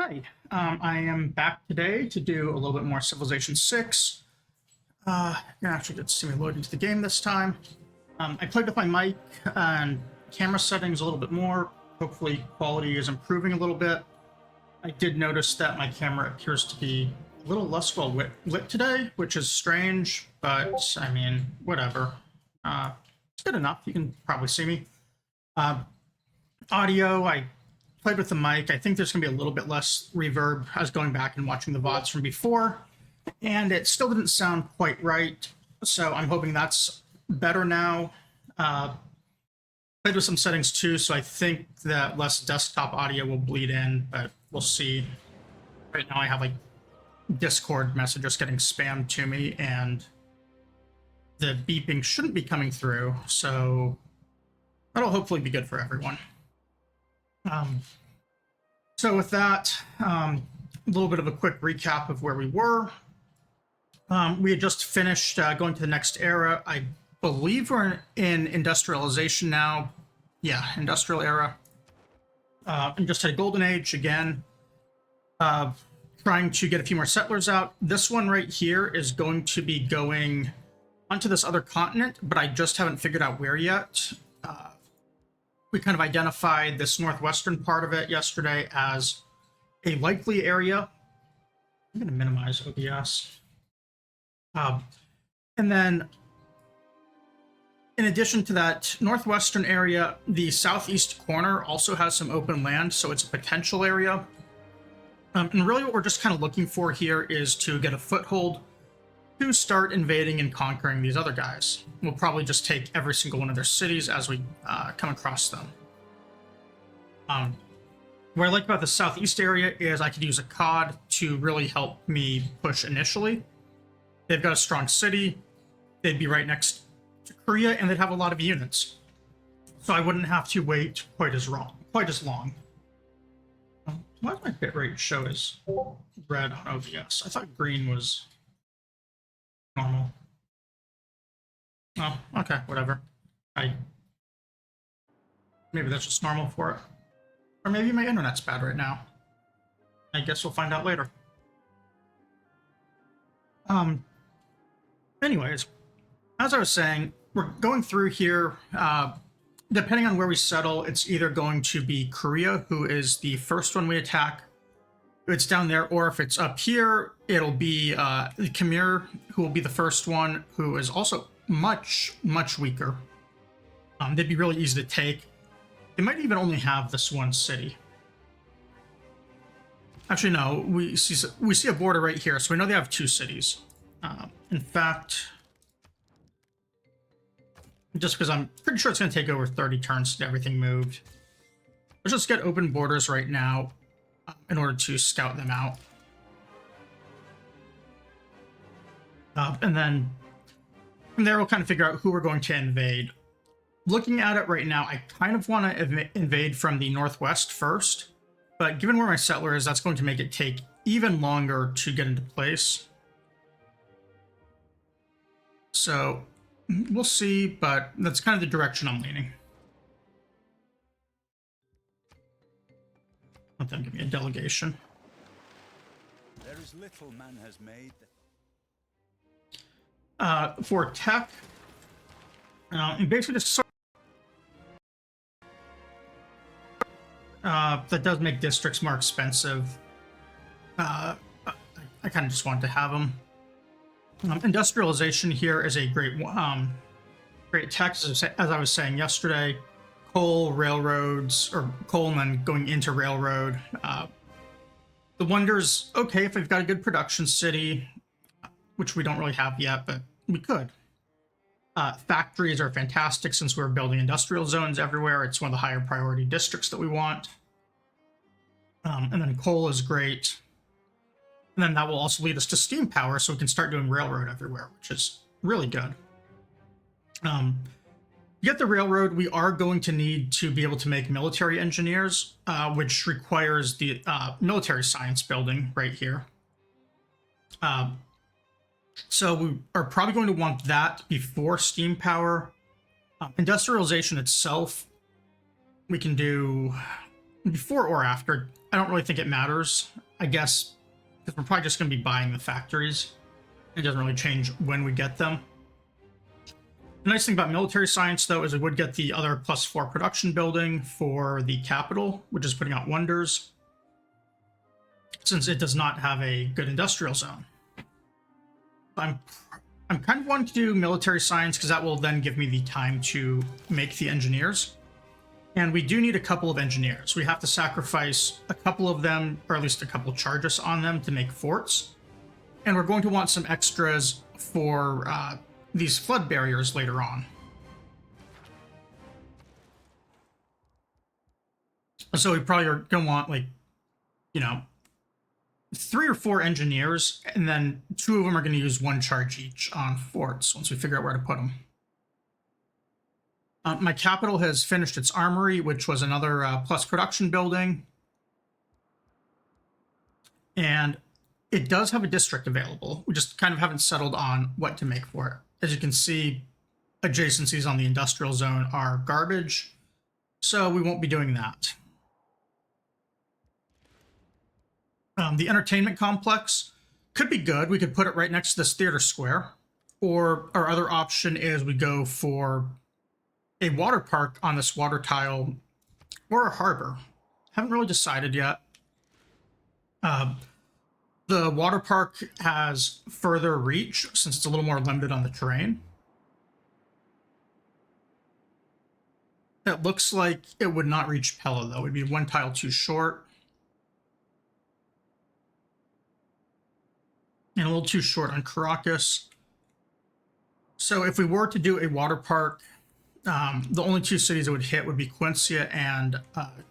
Hi, I am back today to do a little bit more Civilization 6. You're actually get to see me load into the game this time. I played with my mic and camera settings a little bit more. Hopefully quality is improving a little bit. I did notice that my camera appears to be a little less well lit today, which is strange, but I mean, whatever. It's good enough. You can probably see me. Audio, I played with the mic. I think there's going to be a little bit less reverb. I was going back and watching the VODs from before, and it still didn't sound quite right. So I'm hoping that's better now. Played with some settings too, so I think that less desktop audio will bleed in, but we'll see. Right now I have like Discord messages getting spammed to me, and the beeping shouldn't be coming through, so that'll hopefully be good for everyone. So with that, a little bit of a quick recap of where we were. We had just finished going to the next era. I believe we're in industrialization now. Yeah, industrial era. And just had a golden age again. Trying to get a few more settlers out. This one right here is going to be going onto this other continent, but I just haven't figured out where yet. We kind of identified this northwestern part of it yesterday as a likely area. I'm going to minimize OBS. And then, in addition to that northwestern area, the southeast corner also has some open land, so it's a potential area. And really what we're just kind of looking for here is to get a foothold to start invading and conquering these other guys. We'll probably just take every single one of their cities as we come across them. What I like about the southeast area is I could use a COD to really help me push initially. They've got a strong city, they'd be right next to Korea, and they'd have a lot of units. So I wouldn't have to wait quite as long. Why does my bitrate show as red on OBS? I thought green was normal. Oh, okay, whatever. Maybe that's just normal for it. Or maybe my internet's bad right now. I guess we'll find out later. Anyways, as I was saying, we're going through here. Depending on where we settle, it's either going to be Korea, who is the first one we attack. If it's down there, or if it's up here, it'll be Khmer, who will be the first one, who is also much, much weaker. They'd be really easy to take. They might even only have this one city. Actually, no, we see a border right here, so we know they have two cities. In fact, just because I'm pretty sure it's going to take over 30 turns to get everything moved. Let's just get open borders right now in order to scout them out. And then from there, we'll kind of figure out who we're going to invade. Looking at it right now, I kind of want to invade from the northwest first, but given where my settler is, that's going to make it take even longer to get into place. So we'll see, but that's kind of the direction I'm leaning. Let them give me a delegation. There is little man has made. For tech, and basically just that does make districts more expensive. I kind of just want to have them. Industrialization here is a great tech, as I was saying yesterday. Coal, railroads, or coal and then going into railroad. The wonder's okay if we've got a good production city, which we don't really have yet, but we could. Factories are fantastic since we're building industrial zones everywhere. It's one of the higher priority districts that we want. And then coal is great. And then that will also lead us to steam power, so we can start doing railroad everywhere, which is really good. To get the railroad, we are going to need to be able to make military engineers, which requires the military science building right here. So we are probably going to want that before steam power. Industrialization itself, we can do before or after. I don't really think it matters, I guess, because we're probably just going to be buying the factories. It doesn't really change when we get them. The nice thing about military science, though, is we would get the other +4 production building for the capital, which is putting out wonders, since it does not have a good industrial zone. I'm kind of wanting to do military science because that will then give me the time to make the engineers. And we do need a couple of engineers. We have to sacrifice a couple of them, or at least a couple charges on them to make forts. And we're going to want some extras for these flood barriers later on. So we probably are going to want, like, you know, 3 or 4 engineers, and then 2 of them are going to use 1 charge each on forts once we figure out where to put them. My capital has finished its armory, which was another plus production building. And it does have a district available. We just kind of haven't settled on what to make for it. As you can see, adjacencies on the industrial zone are garbage, so we won't be doing that. The entertainment complex could be good. We could put it right next to this theater square. Or our other option is we go for a water park on this water tile or a harbor. Haven't really decided yet. The water park has further reach since it's a little more limited on the terrain. It looks like it would not reach Pella, though. It would be 1 tile too short. And a little too short on Caracas. So if we were to do a water park, the only 2 cities it would hit would be Quincy and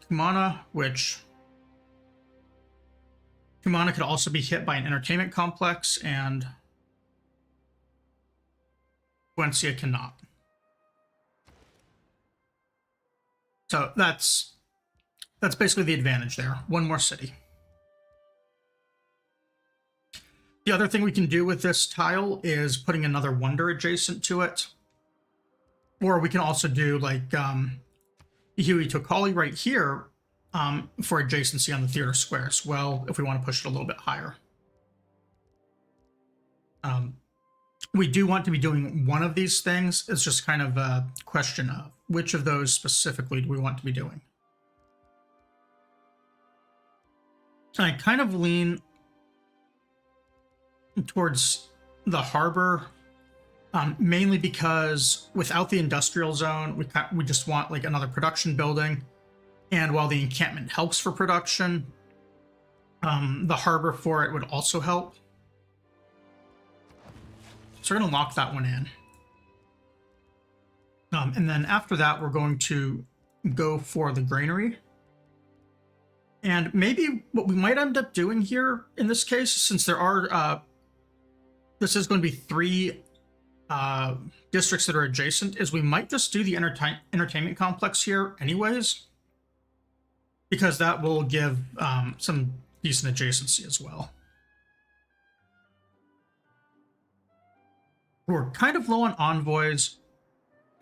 Cumana, which Cumana could also be hit by an entertainment complex, and Quincy cannot. So that's basically the advantage there. 1 more city. The other thing we can do with this tile is putting another wonder adjacent to it. Or we can also do like Huey Tokali right here for adjacency on the theater square as well, if we want to push it a little bit higher. We do want to be doing one of these things. It's just kind of a question of which of those specifically do we want to be doing. I kind of lean towards the harbor, mainly because without the industrial zone, we just want like another production building. And while the encampment helps for production, the harbor for it would also help. So we're going to lock that one in. And then after that, we're going to go for the granary. And maybe what we might end up doing here in this case, since there are, this is going to be 3 districts that are adjacent, is we might just do the entertainment complex here anyways, because that will give some decent adjacency as well. We're kind of low on envoys,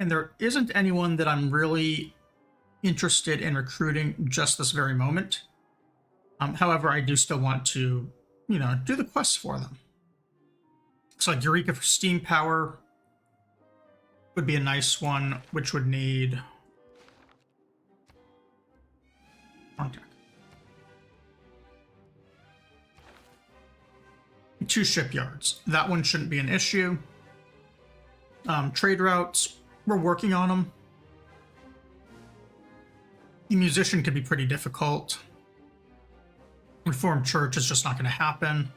and there isn't anyone that I'm really interested in recruiting just this very moment. However, I do still want to, you know, do the quests for them. So like Eureka for steam power would be a nice one, which would need contact. 2 shipyards. That one shouldn't be an issue. Trade routes, we're working on them. The musician could be pretty difficult. Reformed church is just not going to happen.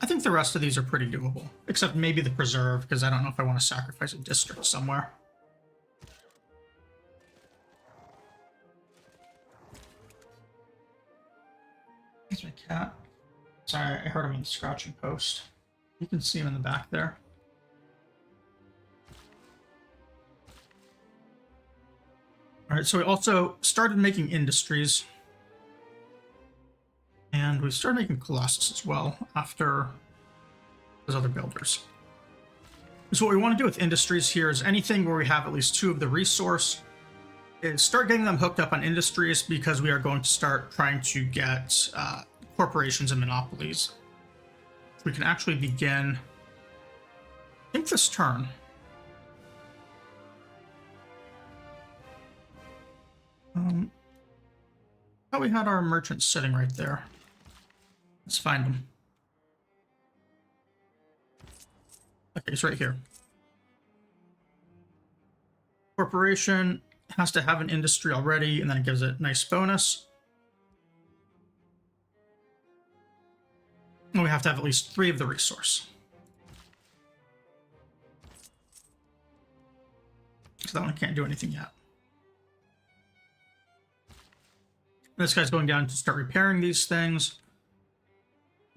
I think the rest of these are pretty doable, except maybe the preserve, because I don't know if I want to sacrifice a district somewhere. Here's my cat. Sorry, I heard him in the scratching post. You can see him in the back there. All right, so we also started making industries. And we started making Colossus as well after those other builders. So what we want to do with industries here is anything where we have at least 2 of the resource is start getting them hooked up on industries, because we are going to start trying to get corporations and monopolies. We can actually begin, I think, this turn. Oh, we had our merchant sitting right there. Let's find him. Okay, he's right here. Corporation has to have an industry already, and then it gives it a nice bonus. And we have to have at least 3 of the resource. So that one can't do anything yet. This guy's going down to start repairing these things.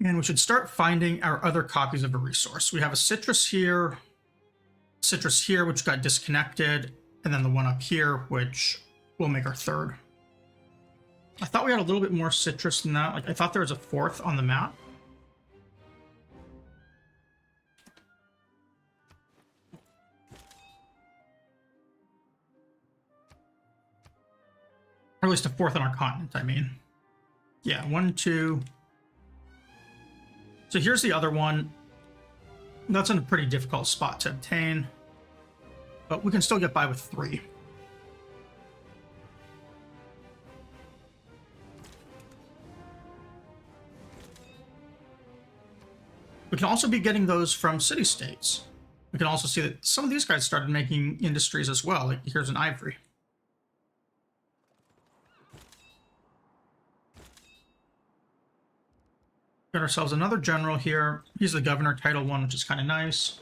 And we should start finding our other copies of a resource. We have a citrus here, which got disconnected, and then the one up here, which will make our 3rd. I thought we had a little bit more citrus than that. Like, I thought there was a 4th on the map. Or at least a 4th on our continent, I mean. Yeah, 1, 2. So here's the other one. That's in a pretty difficult spot to obtain, but we can still get by with 3. We can also be getting those from city-states. We can also see that some of these guys started making industries as well. Like, here's an ivory. Got ourselves another general here. He's the governor, title 1, which is kind of nice.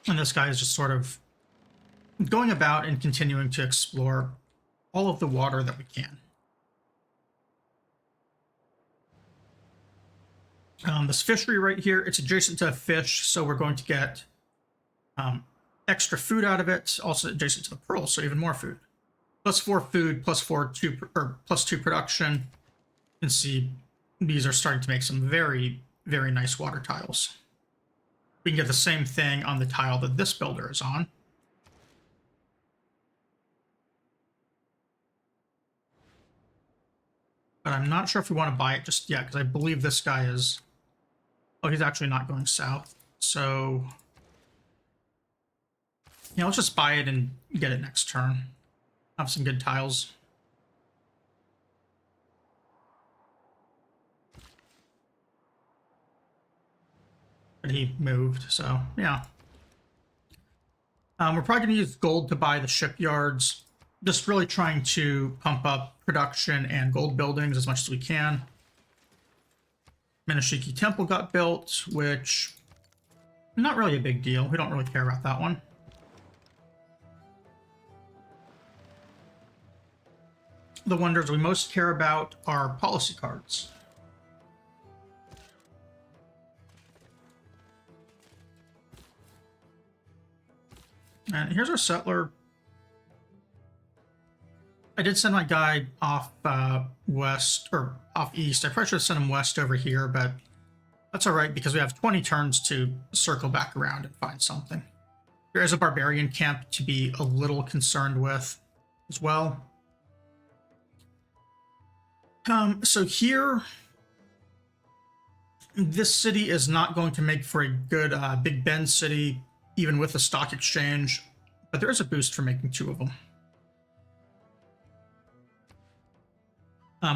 And this guy is just sort of going about and continuing to explore all of the water that we can. This fishery right here, it's adjacent to a fish, so we're going to get extra food out of it. Also adjacent to the pearl, so even more food. +4 food, +2 production. You can see these are starting to make some very, very nice water tiles. We can get the same thing on the tile that this builder is on. But I'm not sure if we want to buy it just yet, because I believe this guy is... Oh, he's actually not going south. So... yeah, let's just buy it and get it next turn. Have some good tiles. But he moved, so yeah. We're probably going to use gold to buy the shipyards. Just really trying to pump up production and gold buildings as much as we can. Minashiki Temple got built, which... not really a big deal. We don't really care about that one. The wonders we most care about are policy cards. And here's our settler. I did send my guy off west, or off east. I probably should have sent him west over here, but that's all right, because we have 20 turns to circle back around and find something. There is a barbarian camp to be a little concerned with as well. So here, this city is not going to make for a good Big Bend city, even with the stock exchange, but there is a boost for making 2 of them.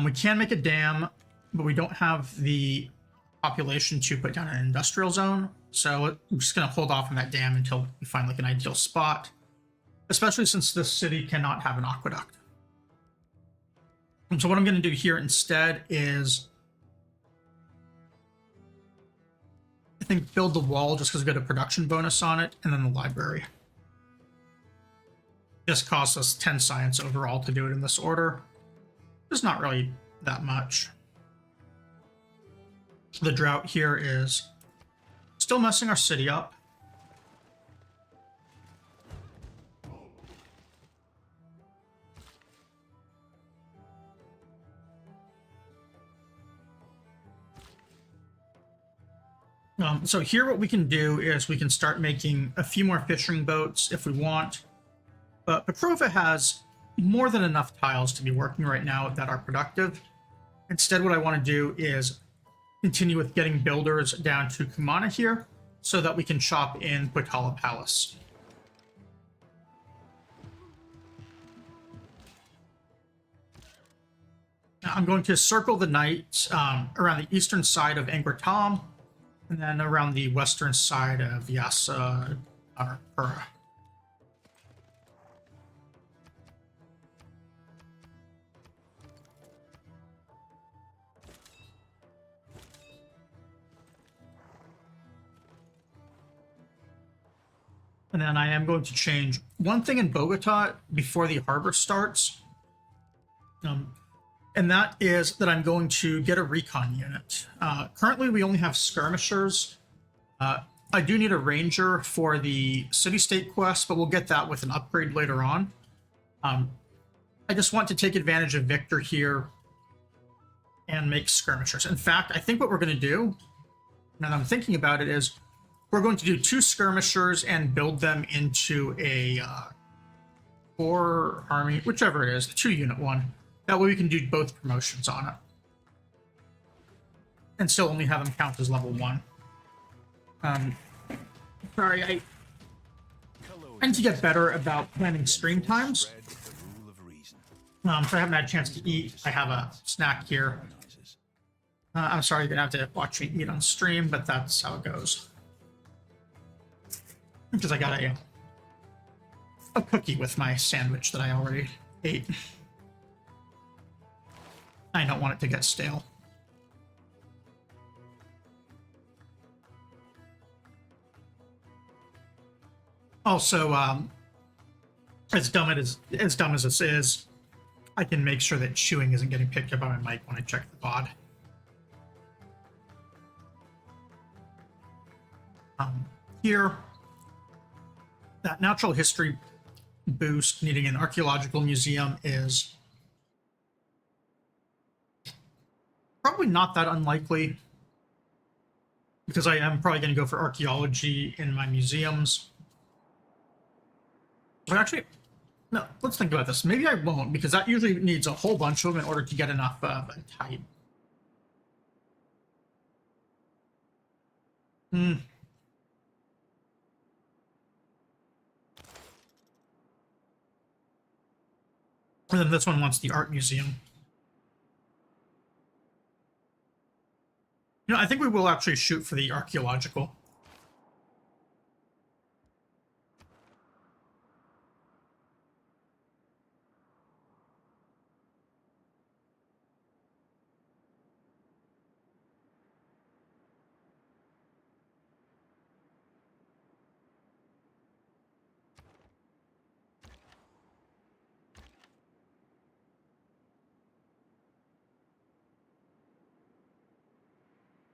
We can make a dam, but we don't have the population to put down an industrial zone, so we're just going to hold off on that dam until we find like an ideal spot, especially since this city cannot have an aqueduct. So what I'm going to do here instead is, I think, build the wall just because we get a production bonus on it, and then the library. This costs us 10 science overall to do it in this order. It's not really that much. The drought here is still messing our city up. So here what we can do is we can start making a few more fishing boats if we want. But Petrova has more than enough tiles to be working right now that are productive. Instead, what I want to do is continue with getting builders down to Kumana here so that we can chop in Potala Palace. Now, I'm going to circle the knight around the eastern side of Angkor Thom, and then around the western side of Yasa Pura. And then I am going to change one thing in Bogota before the harbor starts. And that is that I'm going to get a recon unit. Currently, we only have skirmishers. I do need a ranger for the city-state quest, but we'll get that with an upgrade later on. I just want to take advantage of Victor here and make skirmishers. In fact, I think what we're going to do, now that I'm thinking about it, is we're going to do 2 skirmishers and build them into a 4 army, whichever it is, the 2-unit one. That way we can do both promotions on it. And still only have them count as level 1. Sorry, I need to get better about planning stream times. So I haven't had a chance to eat. I have a snack here. I'm sorry, you're going to have to watch me eat on stream, but that's how it goes. Because I got a cookie with my sandwich that I already ate. I don't want it to get stale. Also, as dumb as this is, I can make sure that chewing isn't getting picked up by my mic when I check the VOD. Here, that natural history boost needing an archaeological museum is probably not that unlikely, because I am probably going to go for archaeology in my museums. But actually, no, let's think about this. Maybe I won't, because that usually needs a whole bunch of them in order to get enough type. And then this one wants the art museum. You know, I think we will actually shoot for the archaeological.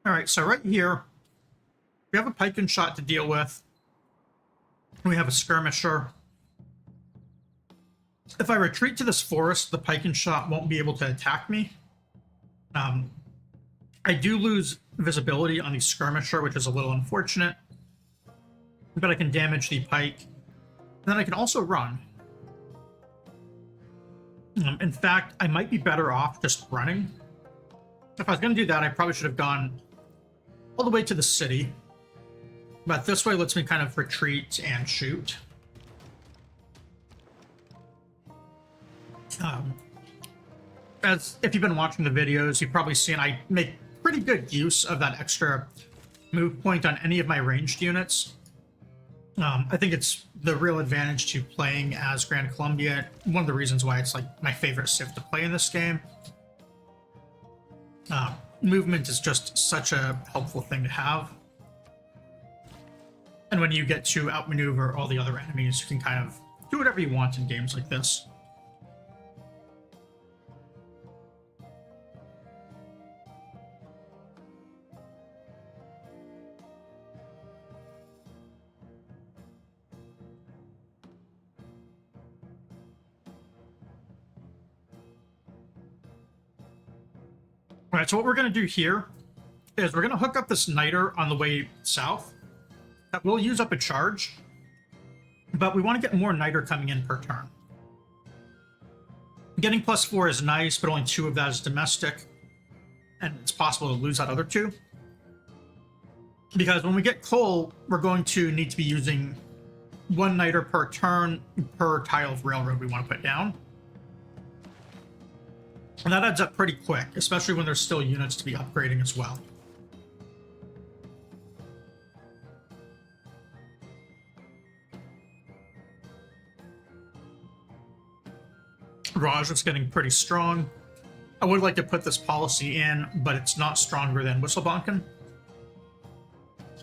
All right, so right here, we have a pike and shot to deal with. We have a skirmisher. If I retreat to this forest, the pike and shot won't be able to attack me. I do lose visibility on the skirmisher, which is a little unfortunate. But I can damage the pike. And then I can also run. In fact, I might be better off just running. If I was going to do that, I probably should have gone all the way to the city. But this way lets me kind of retreat and shoot. As if you've been watching the videos, you've probably seen I make pretty good use of that extra move point on any of my ranged units. I think it's the real advantage to playing as Grand Columbia. One of the reasons why it's like my favorite civ to play in this game. Movement is just such a helpful thing to have. And when you get to outmaneuver all the other enemies, you can kind of do whatever you want in games like this. All right, so what we're going to do here is we're going to hook up this niter on the way south. That will use up a charge, but we want to get more niter coming in per turn. Getting +4 is nice, but only 2 of that is domestic, and it's possible to lose that other 2. Because when we get coal, we're going to need to be using 1 niter per turn per tile of railroad we want to put down. And that adds up pretty quick, especially when there's still units to be upgrading as well. Raj is getting pretty strong. I would like to put this policy in, but it's not stronger than Whistlebonkin.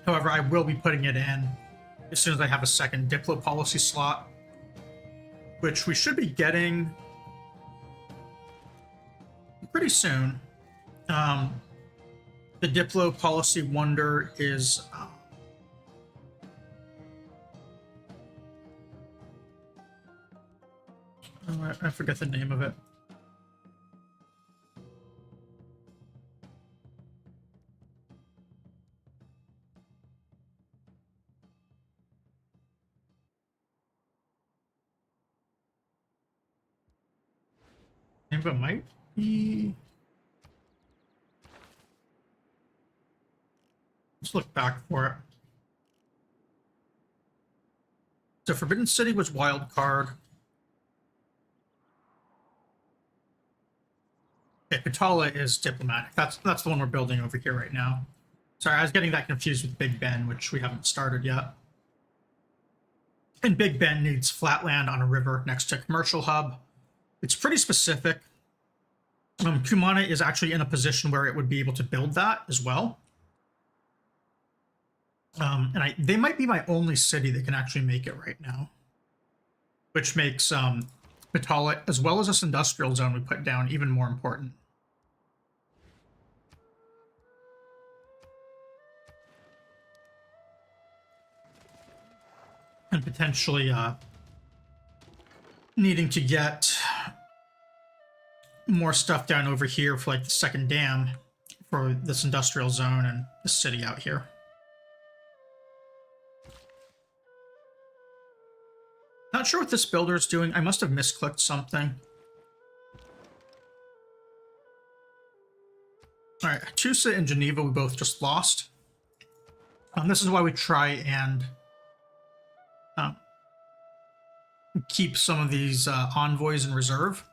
However, I will be putting it in as soon as I have a second Diplo policy slot, which we should be getting pretty soon. The Diplo policy wonder is I forget the name of it. Name of it might be. Let's look back for it. So Forbidden City was wild card. Okay, Patala is diplomatic. That's the one we're building over here right now. Sorry, I was getting that confused with Big Ben, which we haven't started yet. And Big Ben needs flatland on a river next to a commercial hub. It's pretty specific. Kumana is actually in a position where it would be able to build that as well. And they might be my only city that can actually make it right now, which makes Patala, as well as this industrial zone we put down, even more important. And potentially needing to get more stuff down over here for like the second dam for this industrial zone and the city out here. Not sure what this builder is doing. I must have misclicked something. All right, Tusa and Geneva, we both just lost. This is why we try and keep some of these envoys in reserve.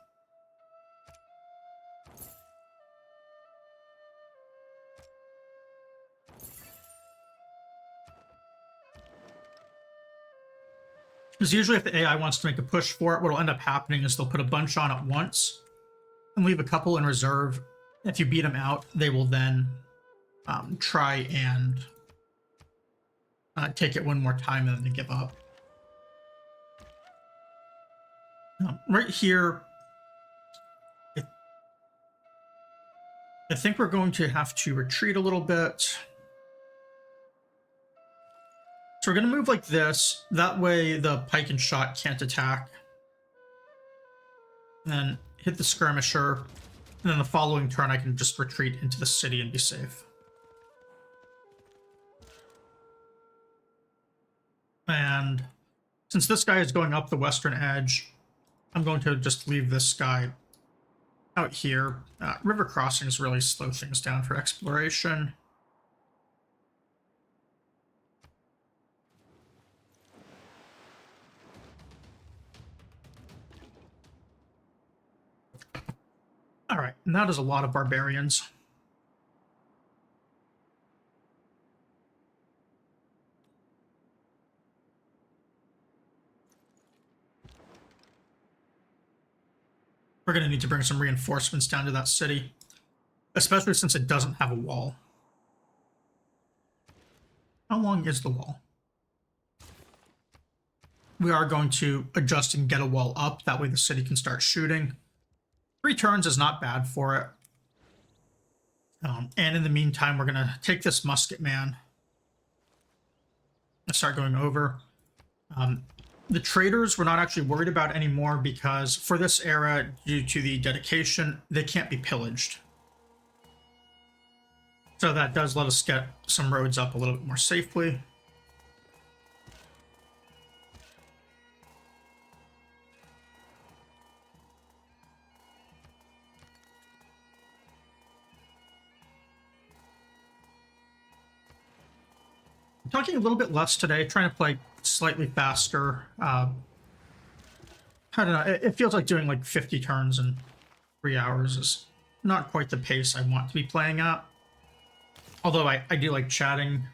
Because usually if the AI wants to make a push for it, what will end up happening is they'll put a bunch on at once and leave a couple in reserve. If you beat them out, they will then try and take it one more time and then give up. Right here, I think we're going to have to retreat a little bit. So we're going to move like this. That way the pike and shot can't attack. And then hit the skirmisher. And then the following turn I can just retreat into the city and be safe. And since this guy is going up the western edge, I'm going to just leave this guy out here. River crossings really slow things down for exploration. All right, and that is a lot of barbarians. We're going to need to bring some reinforcements down to that city, especially since it doesn't have a wall. How long is the wall? We are going to adjust and get a wall up. That way the city can start shooting. 3 turns is not bad for it. And in the meantime, we're going to take this musket man and start going over. The traders we're not actually worried about anymore because for this era, due to the dedication, they can't be pillaged. So that does let us get some roads up a little bit more safely. I'm talking a little bit less today, trying to play slightly faster. I don't know, it feels like doing like 50 turns in 3 hours is not quite the pace I want to be playing at. Although I do like chatting,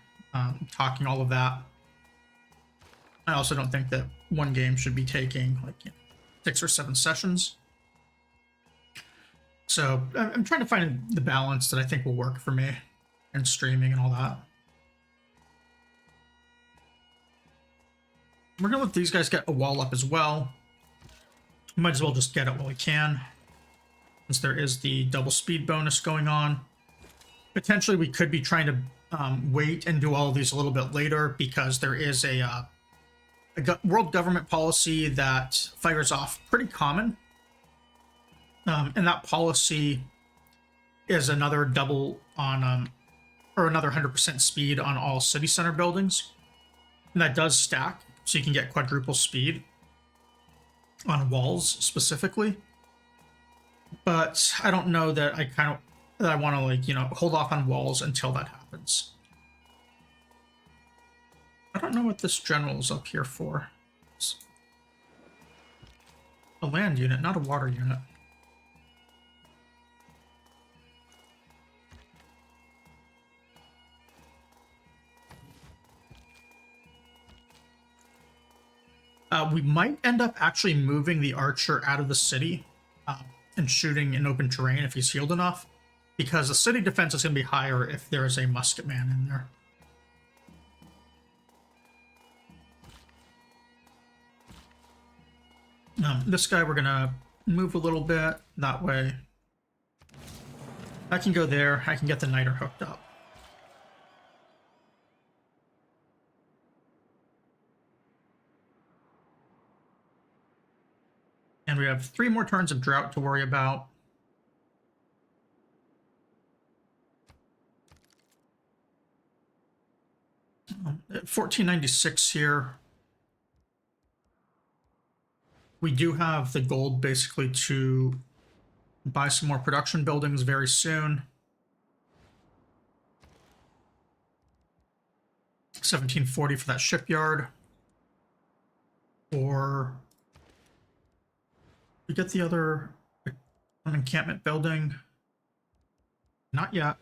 talking, all of that. I also don't think that one game should be taking like 6 or 7 sessions. So I'm trying to find the balance that I think will work for me and streaming and all that. We're gonna let these guys get a wall up as well. Might as well just get it while we can, since there is the double speed bonus going on. Potentially we could be trying to wait and do all of these a little bit later, because there is a world government policy that fires off pretty common. And that policy is another double on, or another 100% speed on all city center buildings. And that does stack, so you can get quadruple speed on walls specifically. But I don't know that I want to, like, hold off on walls until that happens. I don't know what this general is up here for. It's a land unit, not a water unit. We might end up actually moving the archer out of the city and shooting in open terrain if he's healed enough, because the city defense is going to be higher if there is a musket man in there. This guy we're going to move a little bit. That way I can go there. I can get the niter hooked up. And we have 3 more turns of drought to worry about. At 1496 here. We do have the gold basically to buy some more production buildings very soon. 1740 for that shipyard. Or we get the other encampment building. Not yet.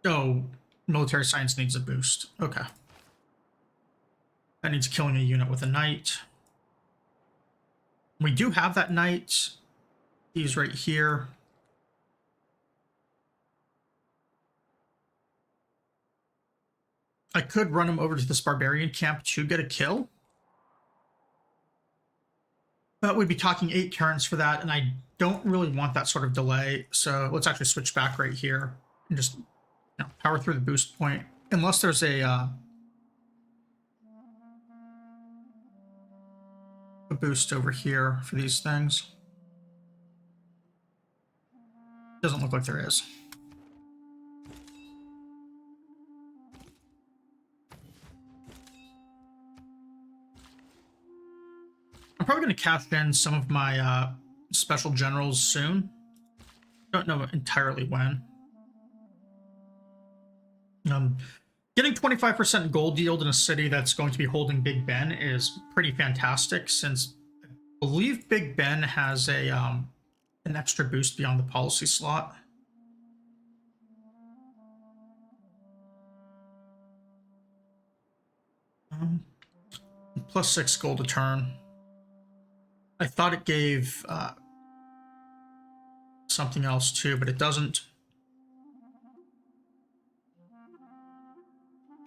Oh, military science needs a boost. Okay. That needs killing a unit with a knight. We do have that knight. He's right here. I could run him over to this barbarian camp to get a kill. But we'd be talking 8 turns for that, and I don't really want that sort of delay. So let's actually switch back right here and just power through the boost point. Unless there's a boost over here for these things. Doesn't look like there is. I'm probably going to cash in some of my special generals soon. Don't know entirely when. Getting 25% gold yield in a city that's going to be holding Big Ben is pretty fantastic, since I believe Big Ben has a an extra boost beyond the policy slot. Plus 6 gold a turn. I thought it gave something else too, but it doesn't.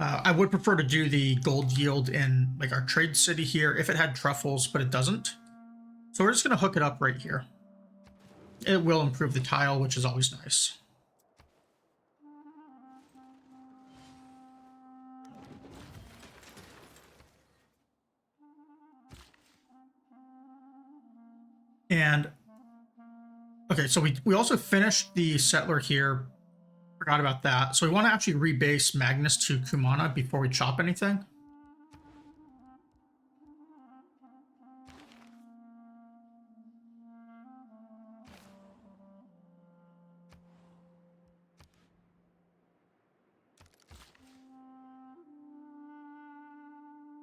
I would prefer to do the gold yield in like our trade city here if it had truffles, but it doesn't. So we're just going to hook it up right here. It will improve the tile, which is always nice. And Okay, so we also finished the settler here. Forgot about that. So we want to actually rebase Magnus to Kumana before we chop anything.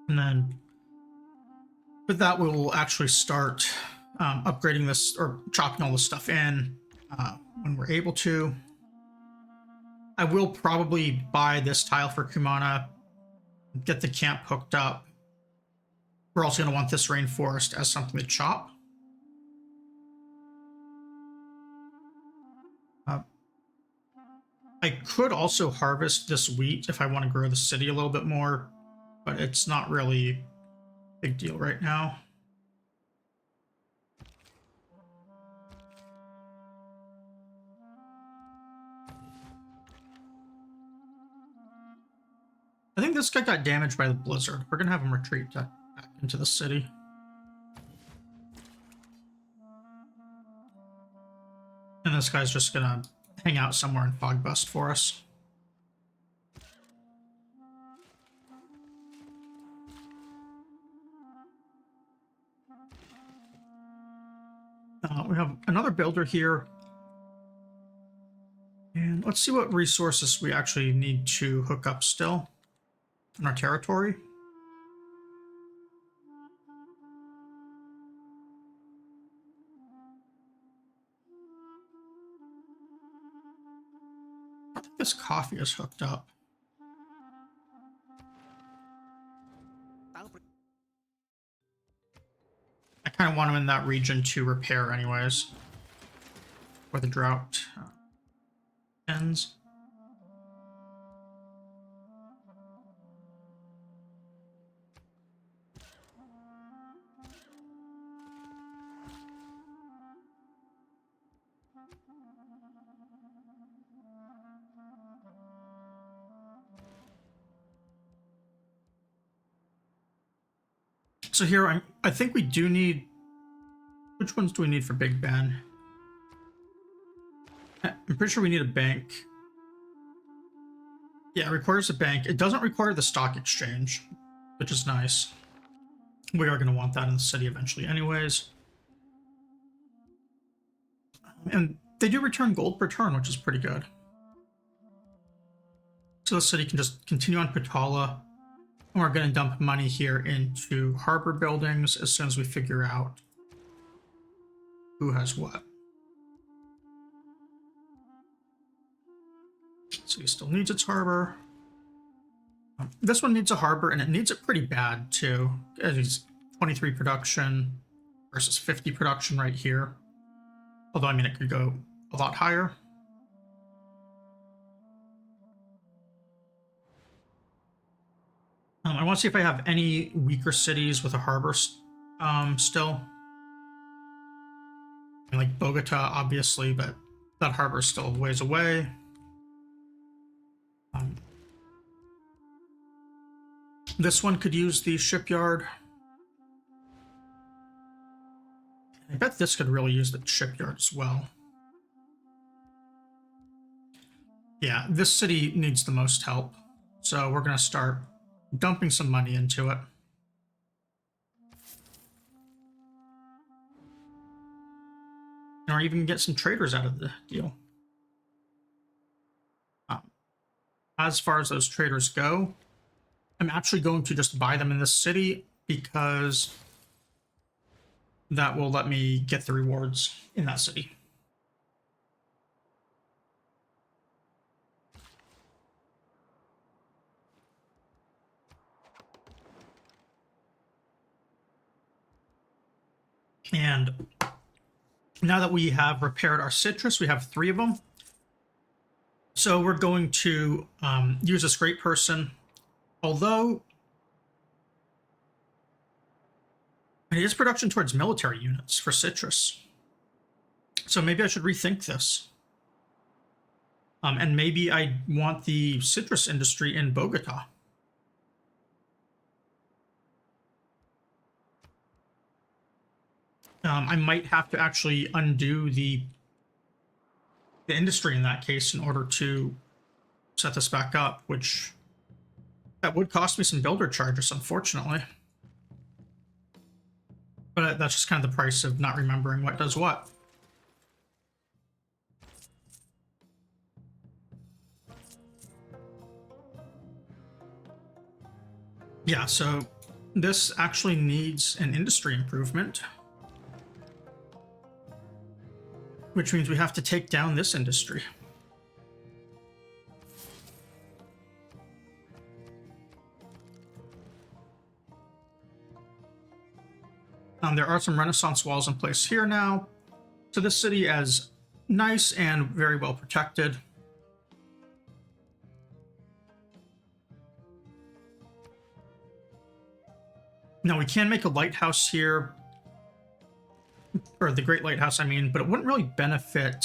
And then with that, we will actually start upgrading this or chopping all this stuff in when we're able to. I will probably buy this tile for Kumana, get the camp hooked up. We're also going to want this rainforest as something to chop. I could also harvest this wheat if I want to grow the city a little bit more, but it's not really a big deal right now. I think this guy got damaged by the blizzard. We're going to have him retreat back into the city. And this guy's just going to hang out somewhere in Fogbust for us. We have another builder here. And let's see what resources we actually need to hook up still in our territory. I think this coffee is hooked up. I kind of want them in that region to repair anyways, where the drought ends. So here, I think we do need... Which ones do we need for Big Ben? I'm pretty sure we need a bank. Yeah, it requires a bank. It doesn't require the stock exchange, which is nice. We are going to want that in the city eventually anyways. And they do return gold per turn, which is pretty good. So the city can just continue on Patala. And we're going to dump money here into harbor buildings as soon as we figure out who has what. So he still needs its harbor. This one needs a harbor, and it needs it pretty bad, too. It's 23 production versus 50 production right here. Although, I mean, it could go a lot higher. I want to see if I have any weaker cities with a harbor still. I mean, like Bogota, obviously, but that harbor is still a ways away. This one could use the shipyard. I bet this could really use the shipyard as well. Yeah, this city needs the most help. So we're going to start dumping some money into it. Or even get some traders out of the deal. As far as those traders go, I'm actually going to just buy them in this city because that will let me get the rewards in that city. And now that we have repaired our citrus, we have 3 of them. So we're going to use this great person, although it is production towards military units for citrus. So maybe I should rethink this. And maybe I want the citrus industry in Bogota. I might have to actually undo the the industry in that case in order to set this back up, which that would cost me some builder charges, unfortunately. But that's just kind of the price of not remembering what does what. Yeah, so this actually needs an industry improvement, which means we have to take down this industry. There are some Renaissance walls in place here now, so this city is nice and very well protected. Now we can make a lighthouse here, or the Great Lighthouse, I mean, but it wouldn't really benefit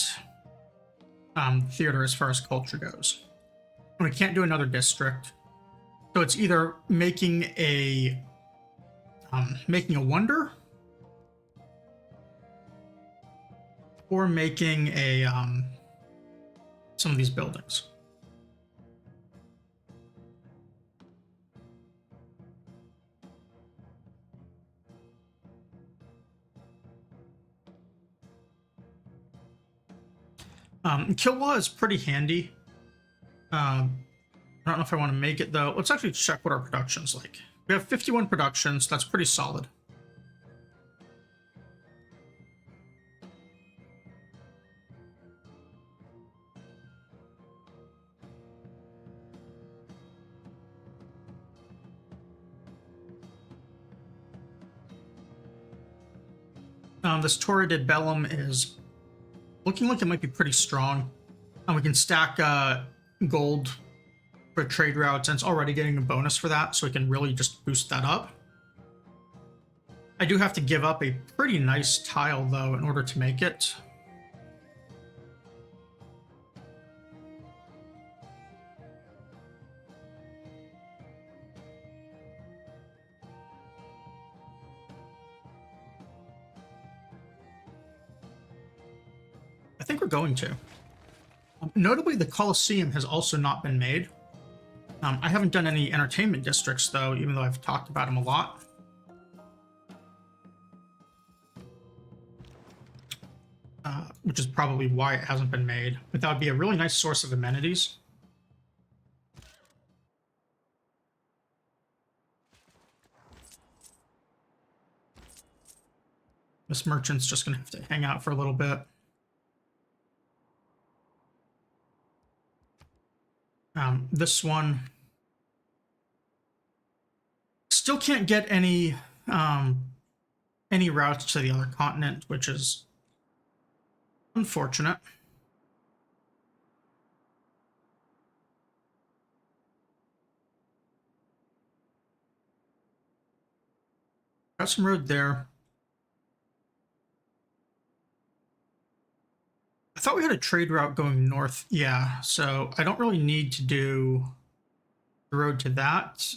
theater as far as culture goes. And we can't do another district, so it's either making a wonder, or making a some of these buildings. Kilwa is pretty handy. I don't know if I want to make it though. Let's actually check what our production's like. We have 51 productions. That's pretty solid. This Torre de Bellum is looking like it might be pretty strong. And we can stack gold for trade routes, and it's already getting a bonus for that, so we can really just boost that up. I do have to give up a pretty nice tile, though, in order to make it. I think we're going to. Notably, the Colosseum has also not been made. I haven't done any entertainment districts, though, even though I've talked about them a lot. Which is probably why it hasn't been made. But that would be a really nice source of amenities. This merchant's just going to have to hang out for a little bit. This one still can't get any routes to the other continent, which is unfortunate. Got some road there. I thought we had a trade route going north. Yeah, so I don't really need to do the road to that.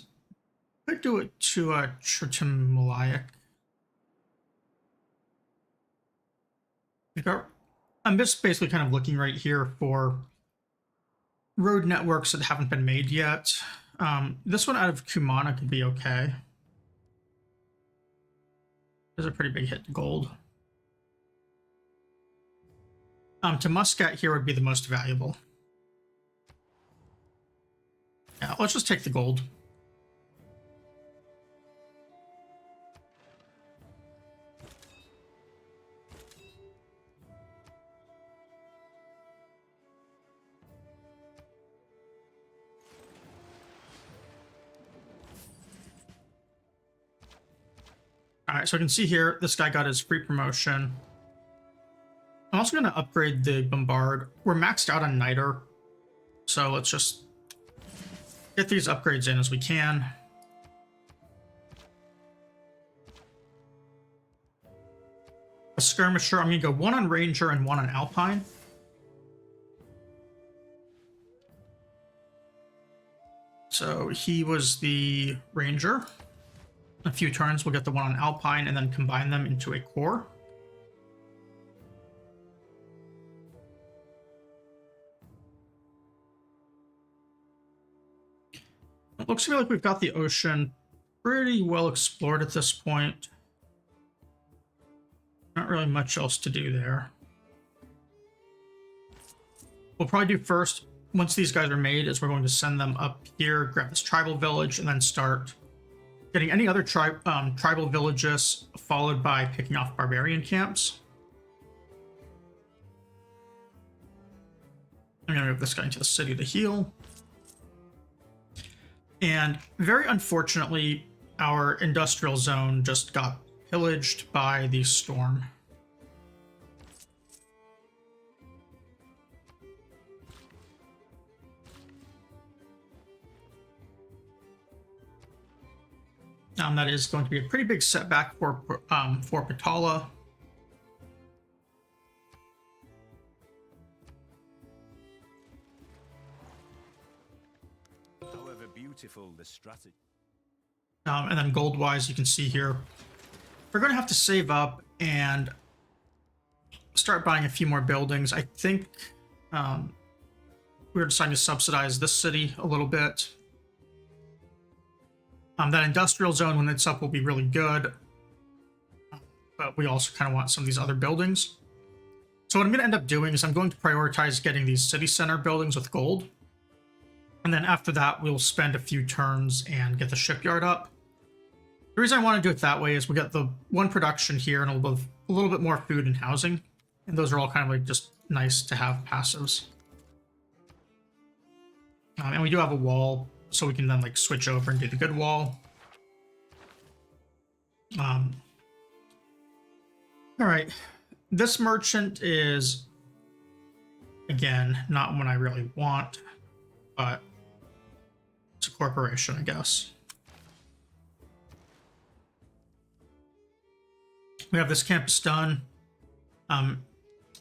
Could do it to Churchimalayak. I'm just basically kind of looking right here for road networks that haven't been made yet. This one out of Kumana could be okay. There's a pretty big hit to gold. To Muscat here would be the most valuable. Yeah, let's just take the gold. All right, so I can see here, this guy got his free promotion. I'm also going to upgrade the Bombard. We're maxed out on Niter, so let's just get these upgrades in as we can. A Skirmisher, I'm going to go one on Ranger and one on Alpine. So he was the Ranger. In a few turns, we'll get the one on Alpine and then combine them into a core. It looks to me like we've got the ocean pretty well explored at this point. Not really much else to do there. We'll probably do first, once these guys are made, is we're going to send them up here, grab this tribal village, and then start getting any other tribal villages, followed by picking off barbarian camps. I'm going to move this guy into the city to heal. And very unfortunately, our industrial zone just got pillaged by the storm. That is going to be a pretty big setback for Patala. However beautiful the strategy. And then gold-wise, you can see here, we're going to have to save up and start buying a few more buildings. I think we're deciding to subsidize this city a little bit. That industrial zone, when it's up, will be really good. But we also kind of want some of these other buildings. So what I'm going to end up doing is I'm going to prioritize getting these city center buildings with gold. And then after that, we'll spend a few turns and get the shipyard up. The reason I want to do it that way is we get the one production here and a little bit more food and housing. And those are all kind of like just nice to have passives. And we do have a wall, so we can then like switch over and do the good wall. All right, this merchant is, again, not one I really want, but it's a corporation, I guess. We have this campus done.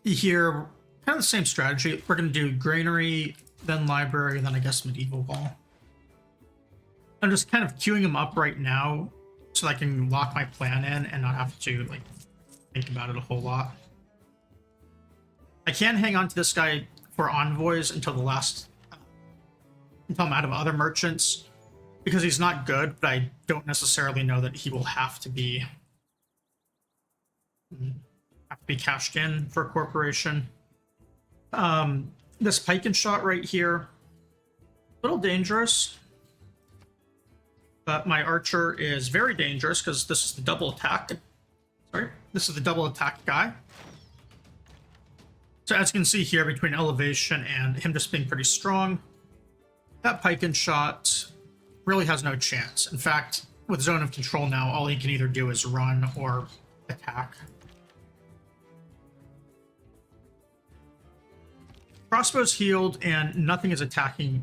Here, kind of the same strategy. We're going to do granary, then library, and then I guess medieval wall. I'm just kind of queuing them up right now so I can lock my plan in and not have to like think about it a whole lot. I can hang on to this guy for envoys until until I'm out of other merchants, because he's not good, but I don't necessarily know that he will have to be cashed in for a corporation. This pike and shot right here, a little dangerous. But my archer is very dangerous because this is the double attack. Sorry, this is the double attack guy. So as you can see here, between elevation and him just being pretty strong, that pike and shot really has no chance. In fact, with zone of control now, all he can either do is run or attack. Crossbow's healed and nothing is attacking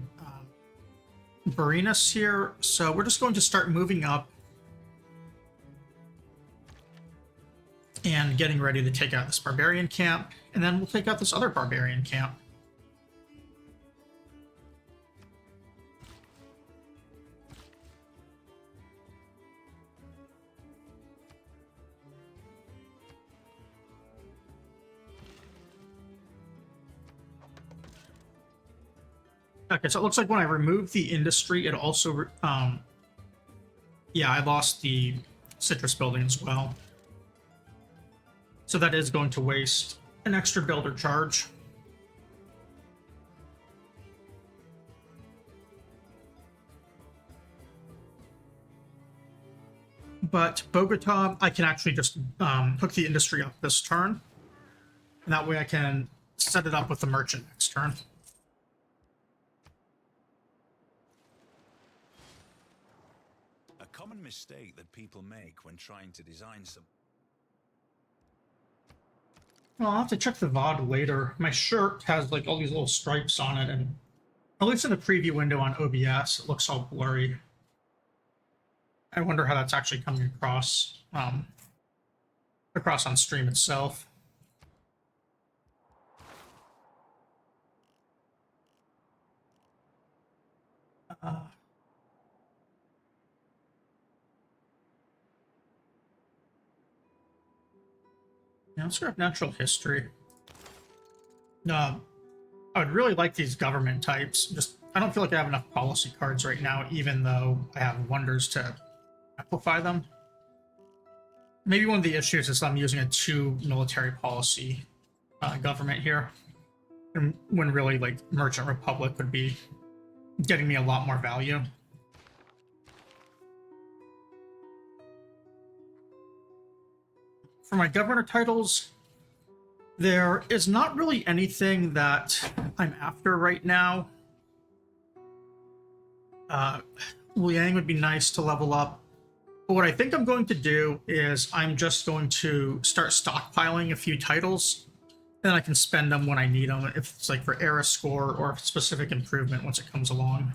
Barinus here, so we're just going to start moving up and getting ready to take out this barbarian camp, and then we'll take out this other barbarian camp. Okay, so it looks like when I remove the industry, it also, yeah, I lost the citrus building as well. So that is going to waste an extra builder charge. But Bogota, I can actually just hook the industry up this turn. And that way I can set it up with the merchant next turn. A common mistake that people make when trying to design some. Well, I'll have to check the VOD later. My shirt has like all these little stripes on it, and at least in the preview window on OBS, it looks all blurry. I wonder how that's actually coming across on stream itself. Yeah, let's grab natural history. I would really like these government types. Just I don't feel like I have enough policy cards right now, even though I have wonders to amplify them. Maybe one of the issues is I'm using a 2 military policy government here, and when really like Merchant Republic would be getting me a lot more value. For my governor titles, there is not really anything that I'm after right now. Liang would be nice to level up. But what I think I'm going to do is I'm just going to start stockpiling a few titles. Then I can spend them when I need them, if it's like for era score or specific improvement once it comes along.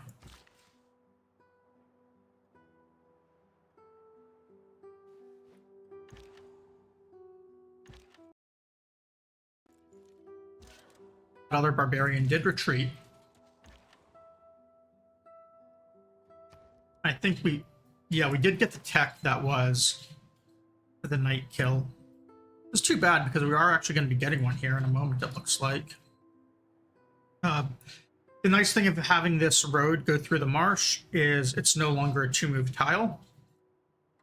Another barbarian did retreat. I think we did get the tech that was for the night kill. It's too bad because we are actually going to be getting one here in a moment, it looks like. The nice thing of having this road go through the marsh is it's no longer a 2-move tile.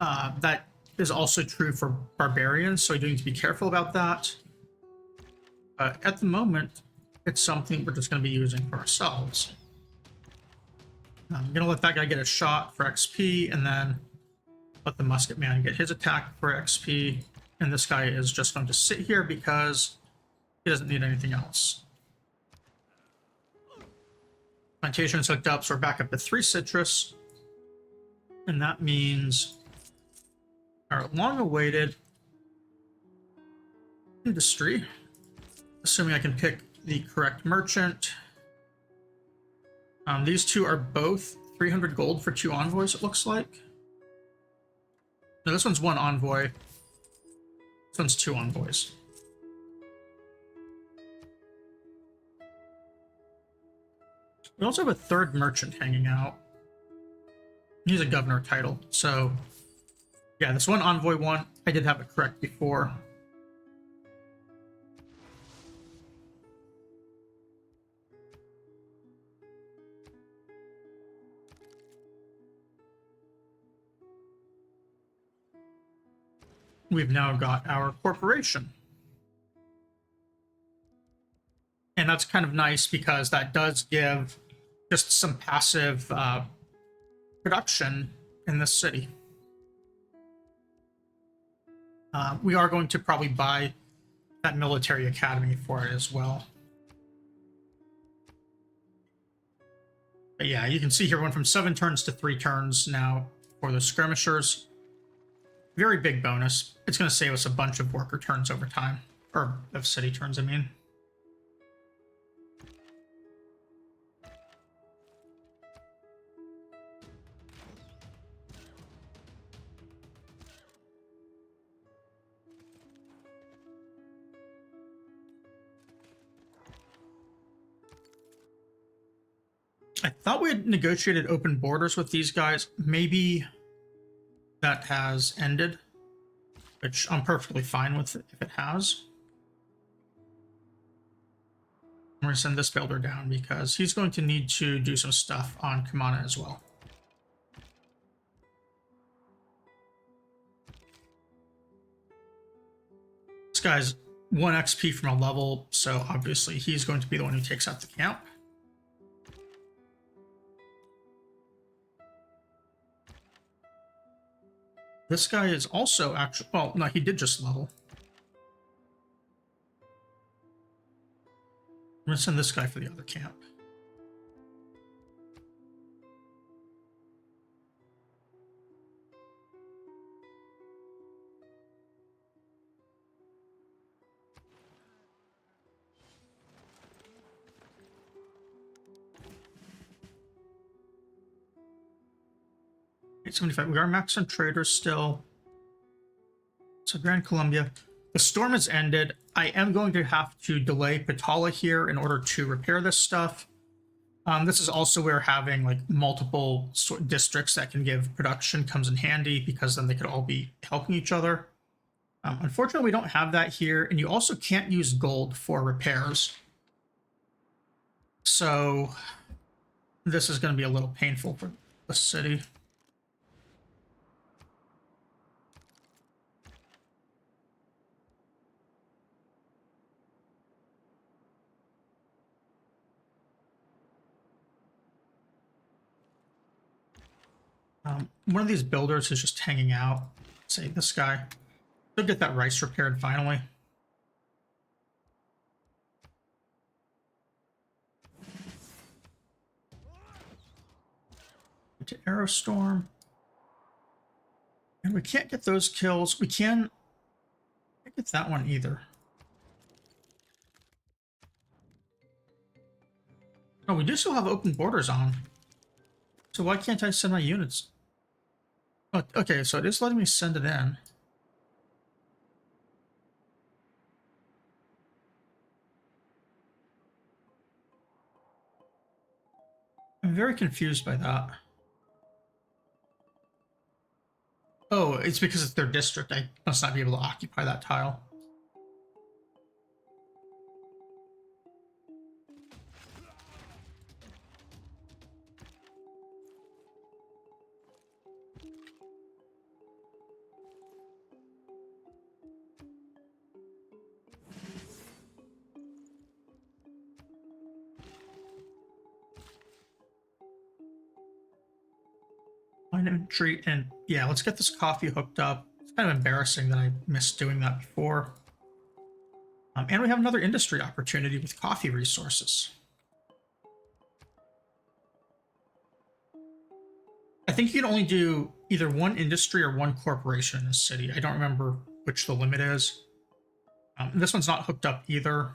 That is also true for barbarians, so I do need to be careful about that. At the moment, it's something we're just going to be using for ourselves. I'm going to let that guy get a shot for XP, and then let the musket man get his attack for XP. And this guy is just going to sit here because he doesn't need anything else. Plantation is hooked up, so we're back up to 3 citrus. And that means our long-awaited industry, assuming I can pick the correct merchant. These two are both 300 gold for 2 envoys, it looks like. No, this one's 1 envoy. This one's 2 envoys. We also have a 3rd merchant hanging out. He's a governor title, so yeah, this 1 envoy one, I did have it correct before. We've now got our corporation. And that's kind of nice because that does give just some passive production in this city. We are going to probably buy that military academy for it as well. But yeah, you can see here we went from 7 turns to 3 turns now for the skirmishers. Very big bonus. It's going to save us a bunch of worker turns over time. Or of city turns, I mean. I thought we had negotiated open borders with these guys. Maybe that has ended, which I'm perfectly fine with if it has. I'm going to send this builder down because he's going to need to do some stuff on Kumana as well. This guy's 1 XP from a level, so obviously he's going to be the one who takes out the camp. This guy is also actually, well, no, he did just level. I'm going to send this guy for the other camp. $875. We are max on traders still. So Grand Columbia. The storm has ended. I am going to have to delay Patala here in order to repair this stuff. This is also where having like multiple districts that can give production comes in handy because then they could all be helping each other. Unfortunately, we don't have that here, and you also can't use gold for repairs. So This is going to be a little painful for the city. One of these builders is just hanging out. Say this guy. He'll get that rice repaired finally. To Aerostorm. And we can't get those kills. We can't get that one either. Oh, we do still have open borders on. So why can't I send my units? Oh, okay, so it is letting me send it in. I'm very confused by that. Oh, it's because it's their district. I must not be able to occupy that tile. Line entry, and yeah, let's get this coffee hooked up. It's kind of embarrassing that I missed doing that before. And we have another industry opportunity with coffee resources. I think you can only do either one industry or one corporation in this city. I don't remember which the limit is. This one's not hooked up either.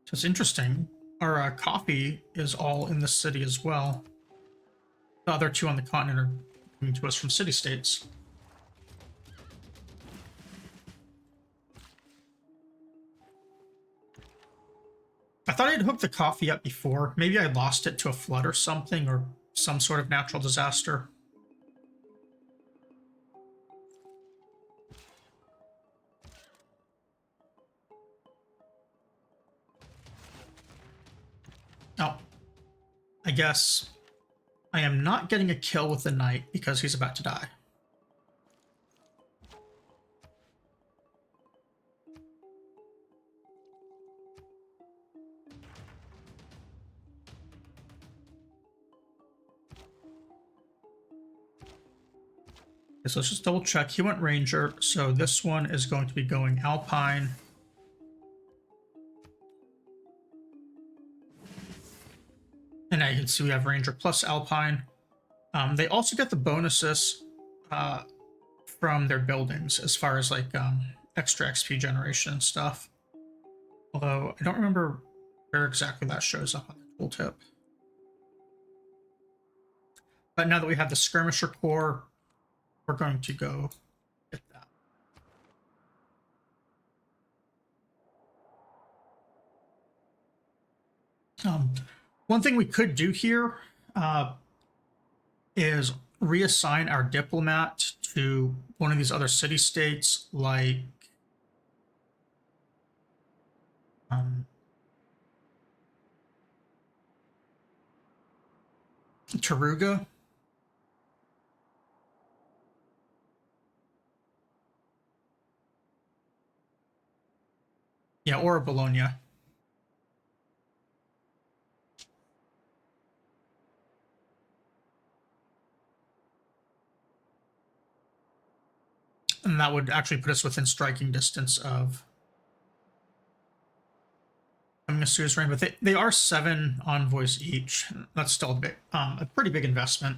So it's interesting. Our coffee is all in the city as well. The other two on the continent are coming to us from city-states. I thought I'd hooked the coffee up before. Maybe I lost it to a flood or something, or some sort of natural disaster. Oh, I guess I am not getting a kill with the knight because he's about to die. Okay, so let's just double check. He went Ranger, so this one is going to be going Alpine. And now you can see we have Ranger plus Alpine. They also get the bonuses from their buildings as far as like extra XP generation and stuff. Although I don't remember where exactly that shows up on the tooltip. But now that we have the Skirmisher Corps, we're going to go get that. One thing we could do here is reassign our diplomat to one of these other city-states, like Taruga. Yeah, or Bologna. And that would actually put us within striking distance of coming a suzerain, but they are 7 envoys each. That's still a pretty big investment.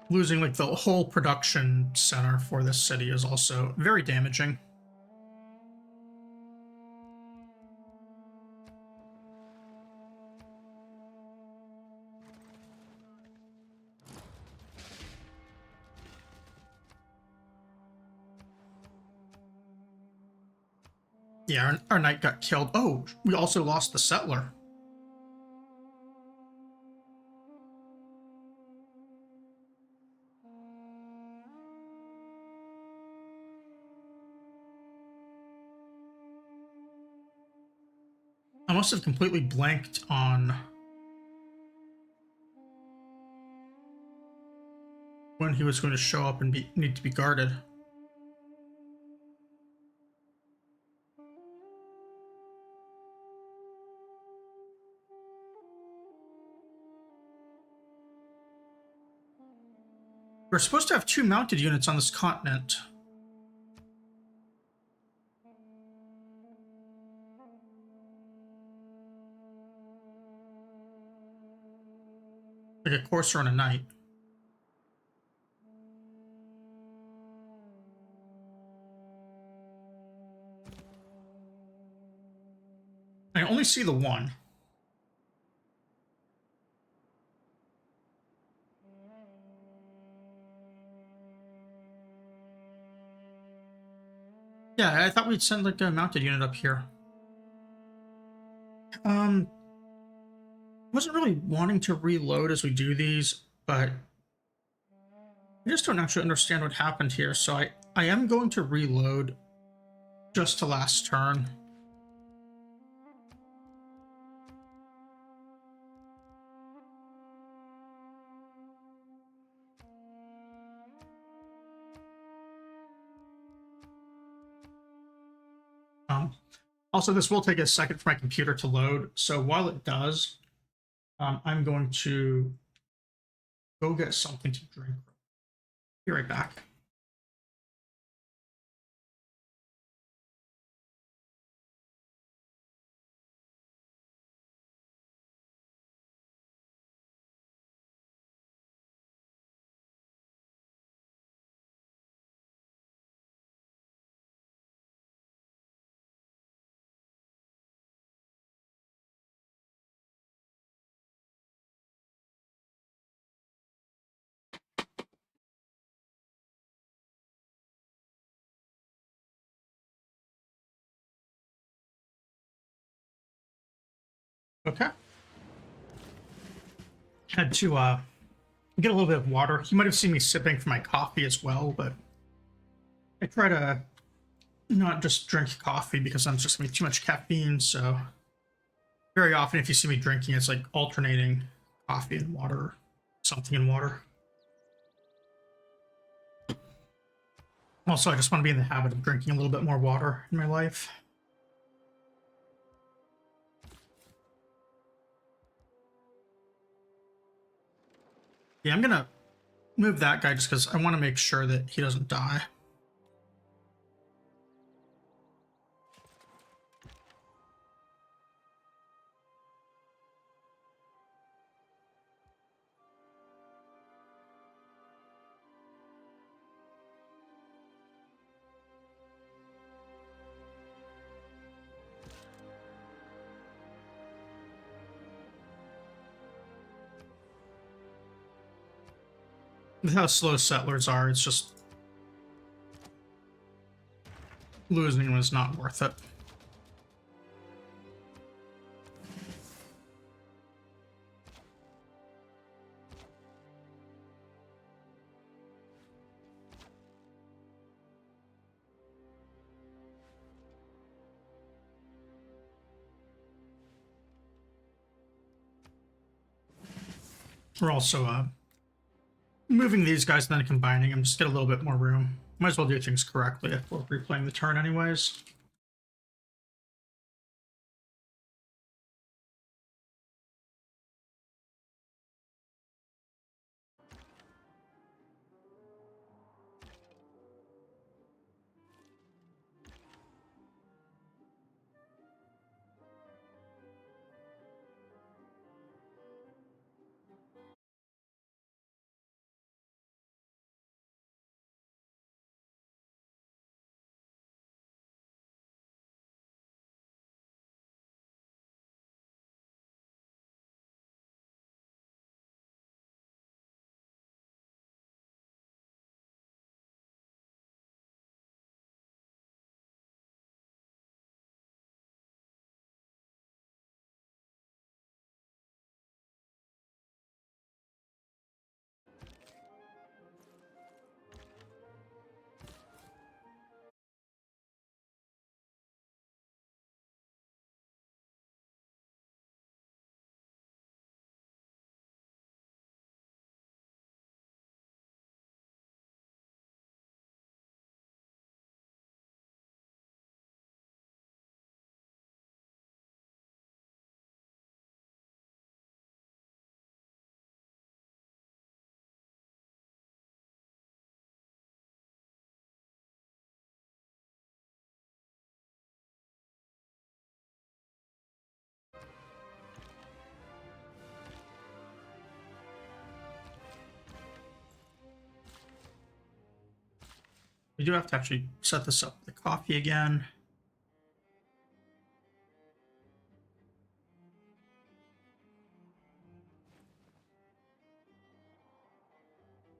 Losing like the whole production center for this city is also very damaging. Yeah, our knight got killed. Oh, we also lost the settler. I must have completely blanked on when he was going to show up and need to be guarded. We're supposed to have 2 mounted units on this continent. Like a courser and a knight. I only see the one. Yeah, I thought we'd send like a mounted unit up here. Wasn't really wanting to reload as we do these, but I just don't actually understand what happened here, so I am going to reload just to last turn. Also, this will take a second for my computer to load, so while it does, I'm going to go get something to drink. Be right back. Okay. Had to get a little bit of water. You might have seen me sipping for my coffee as well, but I try to not just drink coffee because I'm just gonna be too much caffeine. So very often, if you see me drinking, it's like alternating coffee and water, something in water. Also, I just want to be in the habit of drinking a little bit more water in my life. Yeah, I'm gonna move that guy just because I want to make sure that he doesn't die. With how slow settlers are, it's just losing them is not worth it. We're also moving these guys and then combining them, just get a little bit more room. Might as well do things correctly if we're replaying the turn anyways. We do have to actually set this up with the coffee again.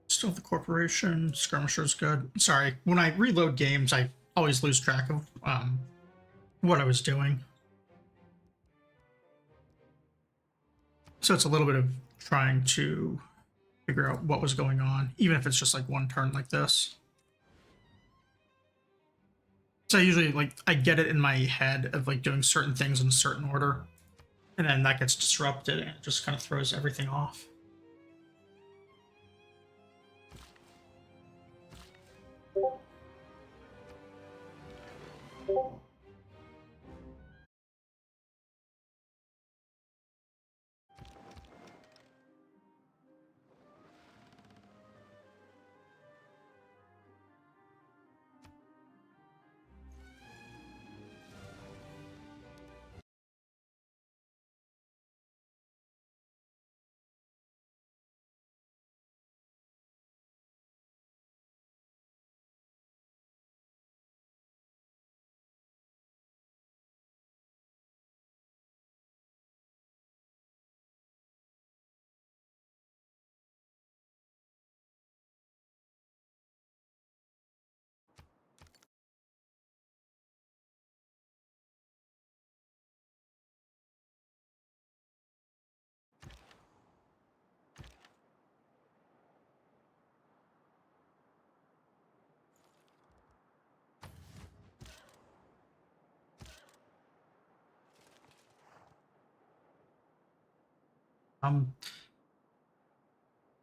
Still the corporation. Skirmisher's good. Sorry, when I reload games, I always lose track of what I was doing. So it's a little bit of trying to figure out what was going on, even if it's just like one turn like this. So usually I get it in my head of like doing certain things in a certain order, and then that gets disrupted and it just kind of throws everything off.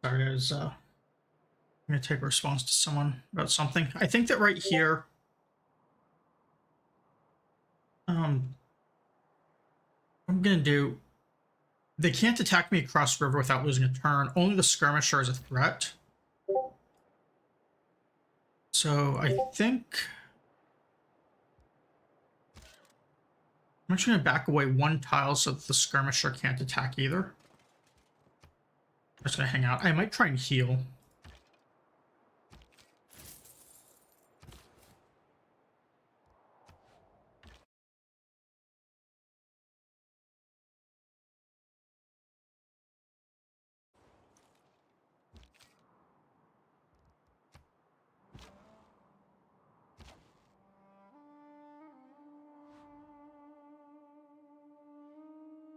Sorry, I was I'm gonna take a response to someone about something. I think that right here, I'm gonna do. They can't attack me across river without losing a turn. Only the skirmisher is a threat. So I think I'm actually gonna back away one tile so that the skirmisher can't attack either. I'm just gonna hang out. I might try and heal.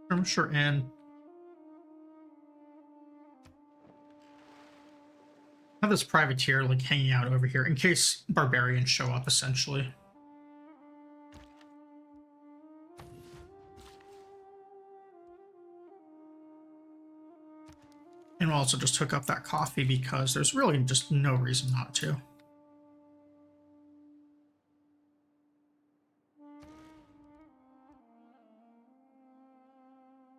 Skirmisher in. Have this privateer like hanging out over here in case barbarians show up, essentially. And we'll also just hook up that coffee because there's really just no reason not to.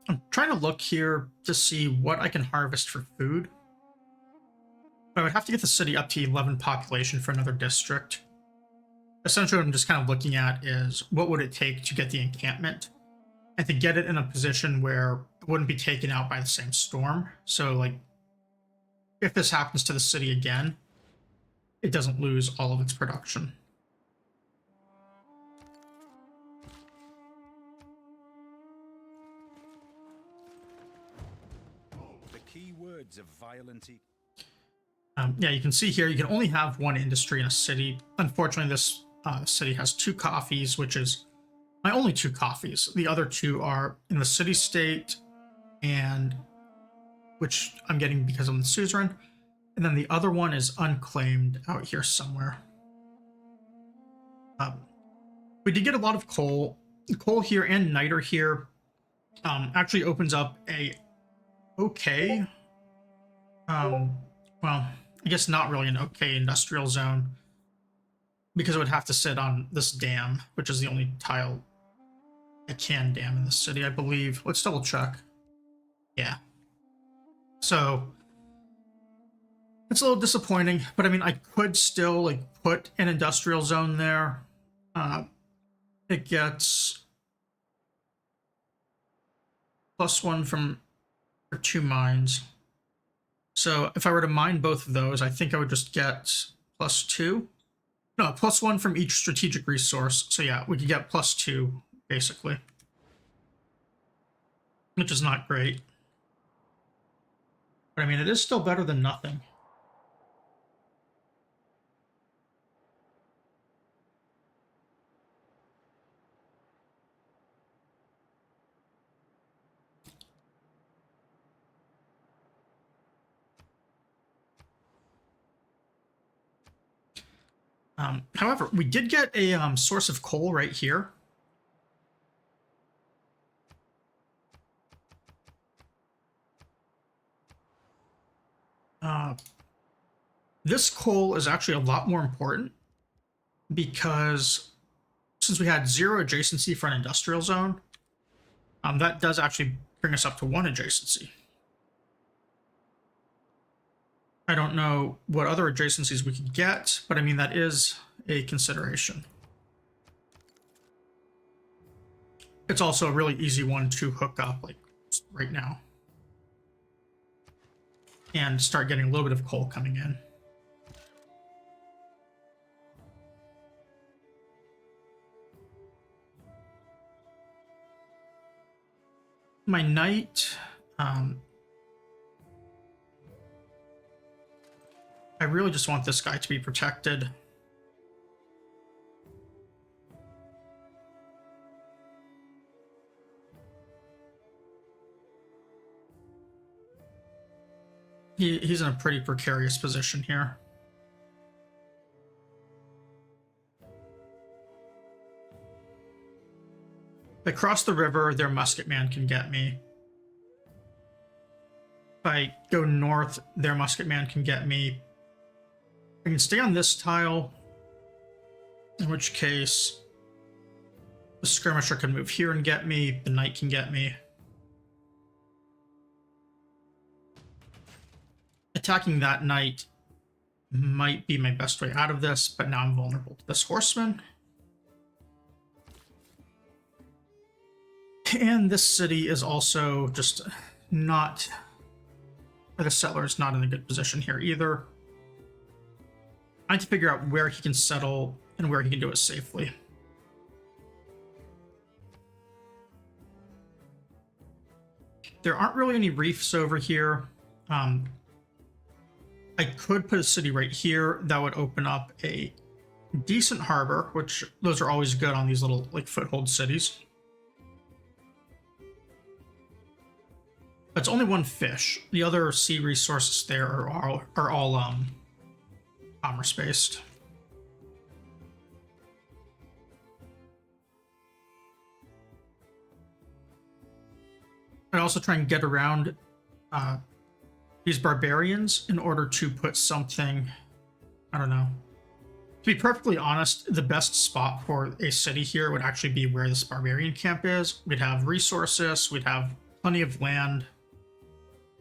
I'm trying to look here to see what I can harvest for food. But I would have to get the city up to 11 population for another district. Essentially, what I'm just kind of looking at is what would it take to get the encampment and to get it in a position where it wouldn't be taken out by the same storm. So, like, if this happens to the city again, it doesn't lose all of its production. The key words of violent. Yeah, you can see here, you can only have one industry in a city. Unfortunately, this city has 2 coffees, which is my only 2 coffees. The other 2 are in the city state, and which I'm getting because I'm the suzerain. And then the other one is unclaimed out here somewhere. We did get a lot of coal. Coal here and niter here actually opens up a okay, well, I guess not really an okay industrial zone because it would have to sit on this dam, which is the only tile I can dam in the city, I believe. Let's double check. Yeah. So it's a little disappointing, but I mean, I could still like put an industrial zone there. It gets +1 for 2 mines. So if I were to mine both of those, I think I would just get +2. No, +1 from each strategic resource. So yeah, we could get +2 basically, which is not great. But I mean, it is still better than nothing. However, we did get a source of coal right here. This coal is actually a lot more important because since we had 0 adjacency for an industrial zone, that does actually bring us up to 1 adjacency. I don't know what other adjacencies we could get, but I mean, that is a consideration. It's also a really easy one to hook up, like right now, and start getting a little bit of coal coming in. My knight, I really just want this guy to be protected. He's in a pretty precarious position here. If I cross the river, their musketman can get me. If I go north, their musketman can get me. I can stay on this tile, in which case the skirmisher can move here and get me, the knight can get me. Attacking that knight might be my best way out of this, but now I'm vulnerable to this horseman. And this city is also just not, the settler is not in a good position here either. I need to figure out where he can settle and where he can do it safely. There aren't really any reefs over here. I could put a city right here that would open up a decent harbor, which those are always good on these little like foothold cities. But it's only 1 fish. The other sea resources there are all commerce based. I also try and get around these barbarians in order to put something, I don't know. To be perfectly honest, the best spot for a city here would actually be where this barbarian camp is. We'd have resources, we'd have plenty of land,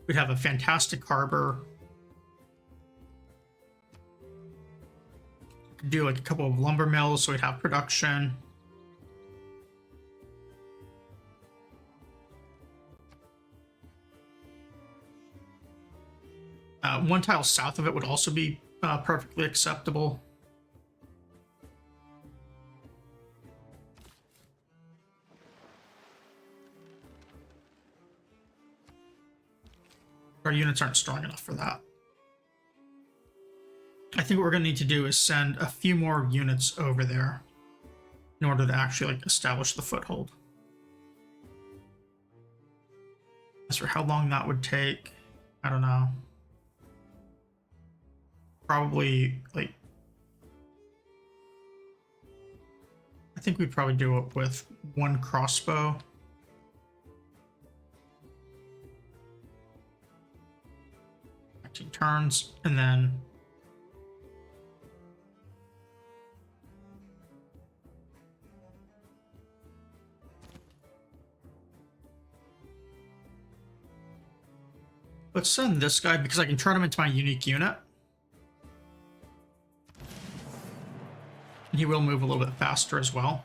we'd have a fantastic harbor. Could do like a couple of lumber mills so we'd have production. One tile south of it would also be perfectly acceptable. Our units aren't strong enough for that. I think what we're going to need to do is send a few more units over there in order to actually like establish the foothold. As for how long that would take, I don't know. Probably like, I think we'd probably do it with 1 crossbow. Turns, and then let's send this guy because I can turn him into my unique unit. And he will move a little bit faster as well.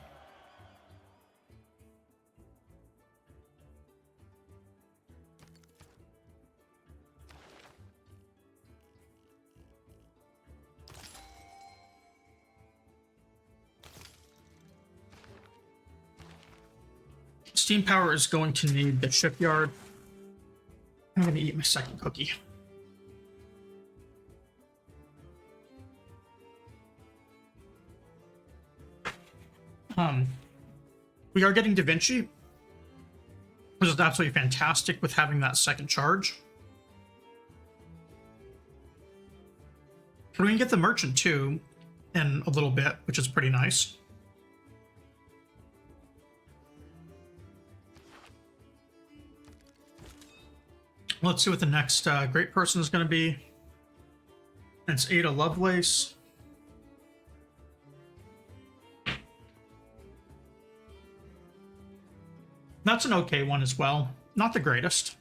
steam power is going to need the shipyard. I'm going to eat my second cookie. We are getting Da Vinci, which is absolutely fantastic with having that second charge. We can get the merchant too in a little bit, which is pretty nice. Let's see what the next great person is going to be. It's Ada Lovelace. That's an okay one as well. Not the greatest.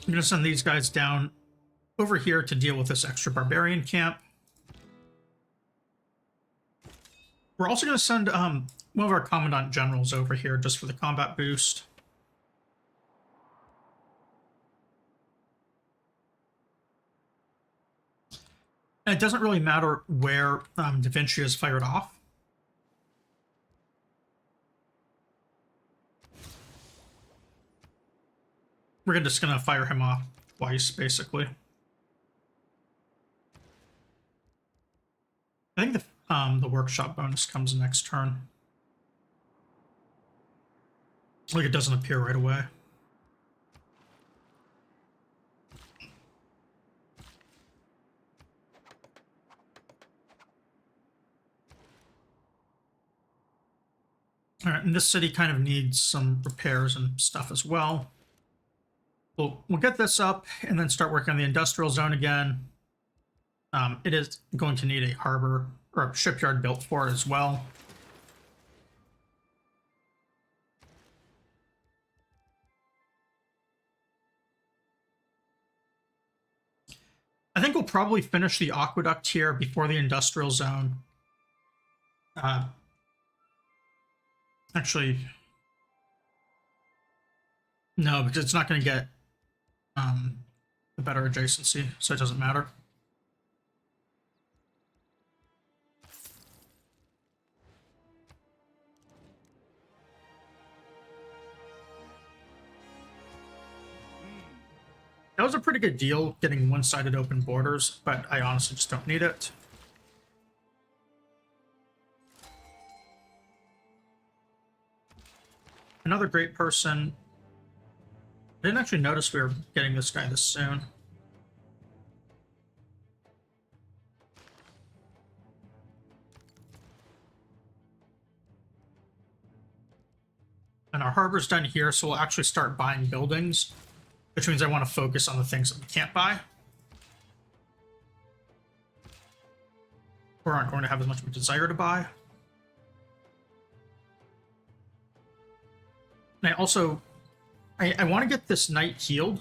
I'm going to send these guys down over here to deal with this extra barbarian camp. We're also going to send one of our commandant generals over here just for the combat boost. And it doesn't really matter where Da Vinci is fired off. We're just going to fire him off twice, basically. I think the workshop bonus comes next turn. Like it doesn't appear right away. All right, and this city kind of needs some repairs and stuff as well. We'll get this up and then start working on the industrial zone again. It is going to need a harbor or a shipyard built for it as well. I think we'll probably finish the aqueduct here before the industrial zone. Actually, no, because it's not going to get the better adjacency, so it doesn't matter. That was a pretty good deal, getting one-sided open borders, but I honestly just don't need it. Another great person. I didn't actually notice we were getting this guy this soon. And our harbor's done here, so we'll actually start buying buildings, which means I want to focus on the things that we can't buy, or aren't going to have as much of a desire to buy. And I also, I want to get this knight healed.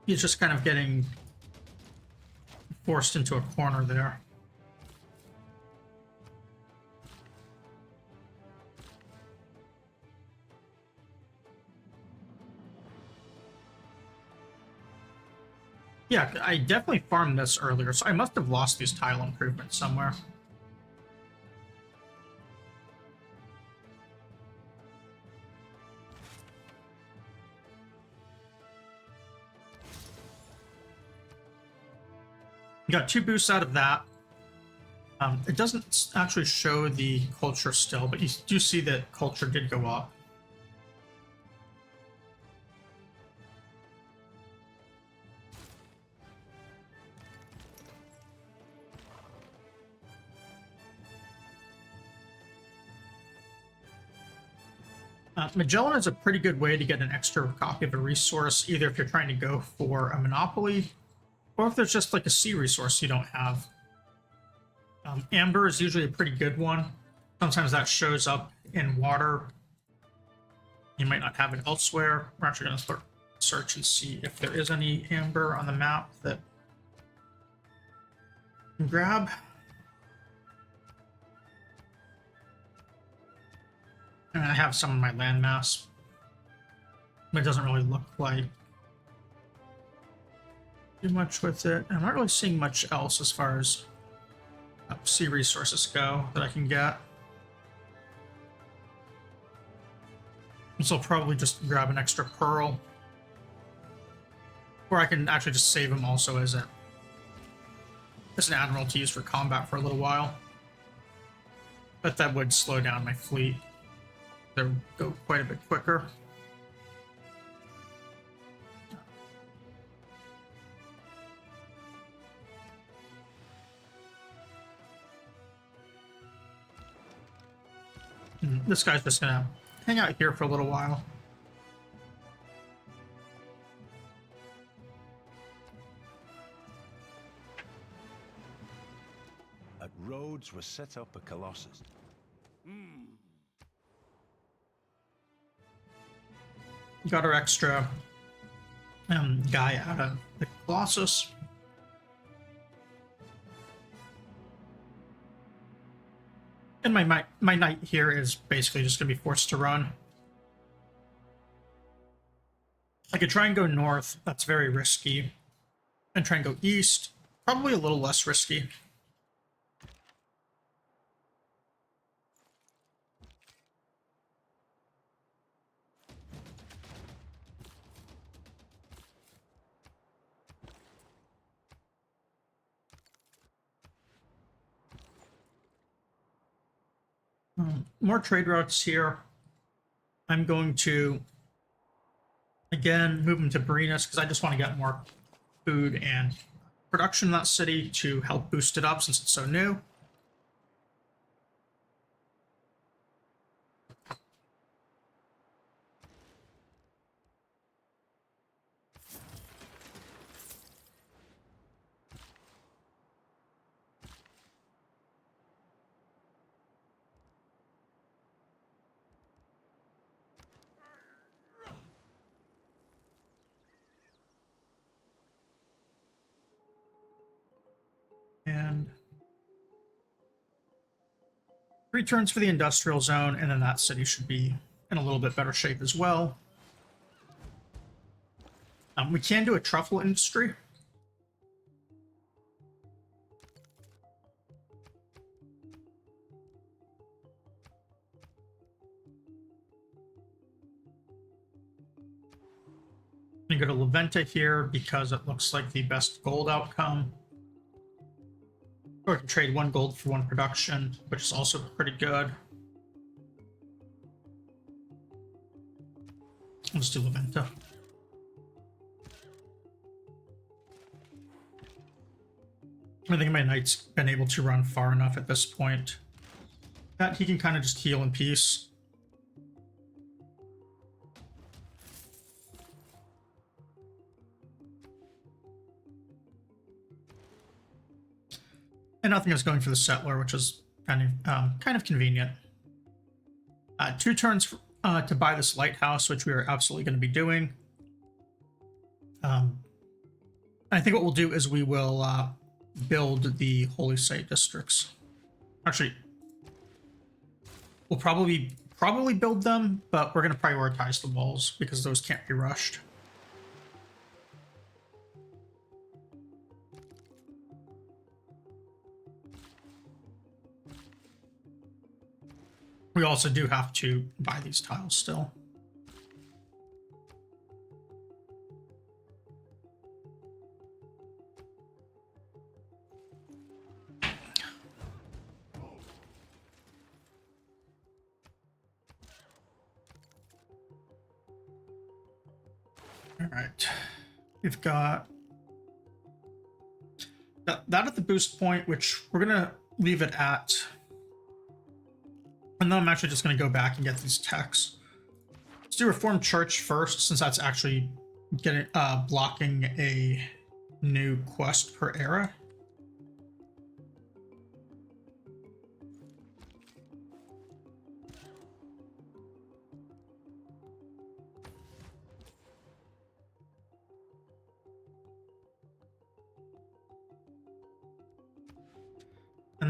He's just kind of getting forced into a corner there. Yeah, I definitely farmed this earlier, so I must have lost these tile improvements somewhere. You got 2 boosts out of that. It doesn't actually show the culture still, but you do see that culture did go up. Magellan is a pretty good way to get an extra copy of a resource, either if you're trying to go for a monopoly, or if there's just like a sea resource you don't have. Amber is usually a pretty good one. Sometimes that shows up in water. You might not have it elsewhere. We're actually going to search and see if there is any amber on the map that you can grab. And I have some in my landmass, but it doesn't really look like too much with it. I'm not really seeing much else as far as sea resources go that I can get. So I'll probably just grab an extra pearl. Or I can actually just save them also as an admiral to use for combat for a little while. But that would slow down my fleet. They would go quite a bit quicker. This guy's just gonna hang out here for a little while. At Rhodes was set up a colossus. Got our extra guy out of the Colossus. And my knight here is basically just going to be forced to run. I could try and go north. That's very risky. And try and go east. Probably a little less risky. More trade routes here. I'm going to, again, move them to Barinas because I just want to get more food and production in that city to help boost it up since it's so new. And 3 turns for the industrial zone, and then that city should be in a little bit better shape as well. We can do a truffle industry. I'm going to go to Leventa here because it looks like the best gold outcome. Or I can trade 1 gold for 1 production, which is also pretty good. Let's do Leventa. I think my knight's been able to run far enough at this point that he can kind of just heal in peace. And nothing is going for the settler, which is kind of convenient. 2 turns to buy this lighthouse, which we are absolutely going to be doing. I think what we'll do is we will build the holy site districts. Actually, we'll probably build them, but we're going to prioritize the walls because those can't be rushed. We also do have to buy these tiles still. All right. We've got that at the boost point, which we're going to leave it at. And then I'm actually just going to go back and get these techs. Let's do Reformed Church first, since that's actually getting blocking a new quest per era.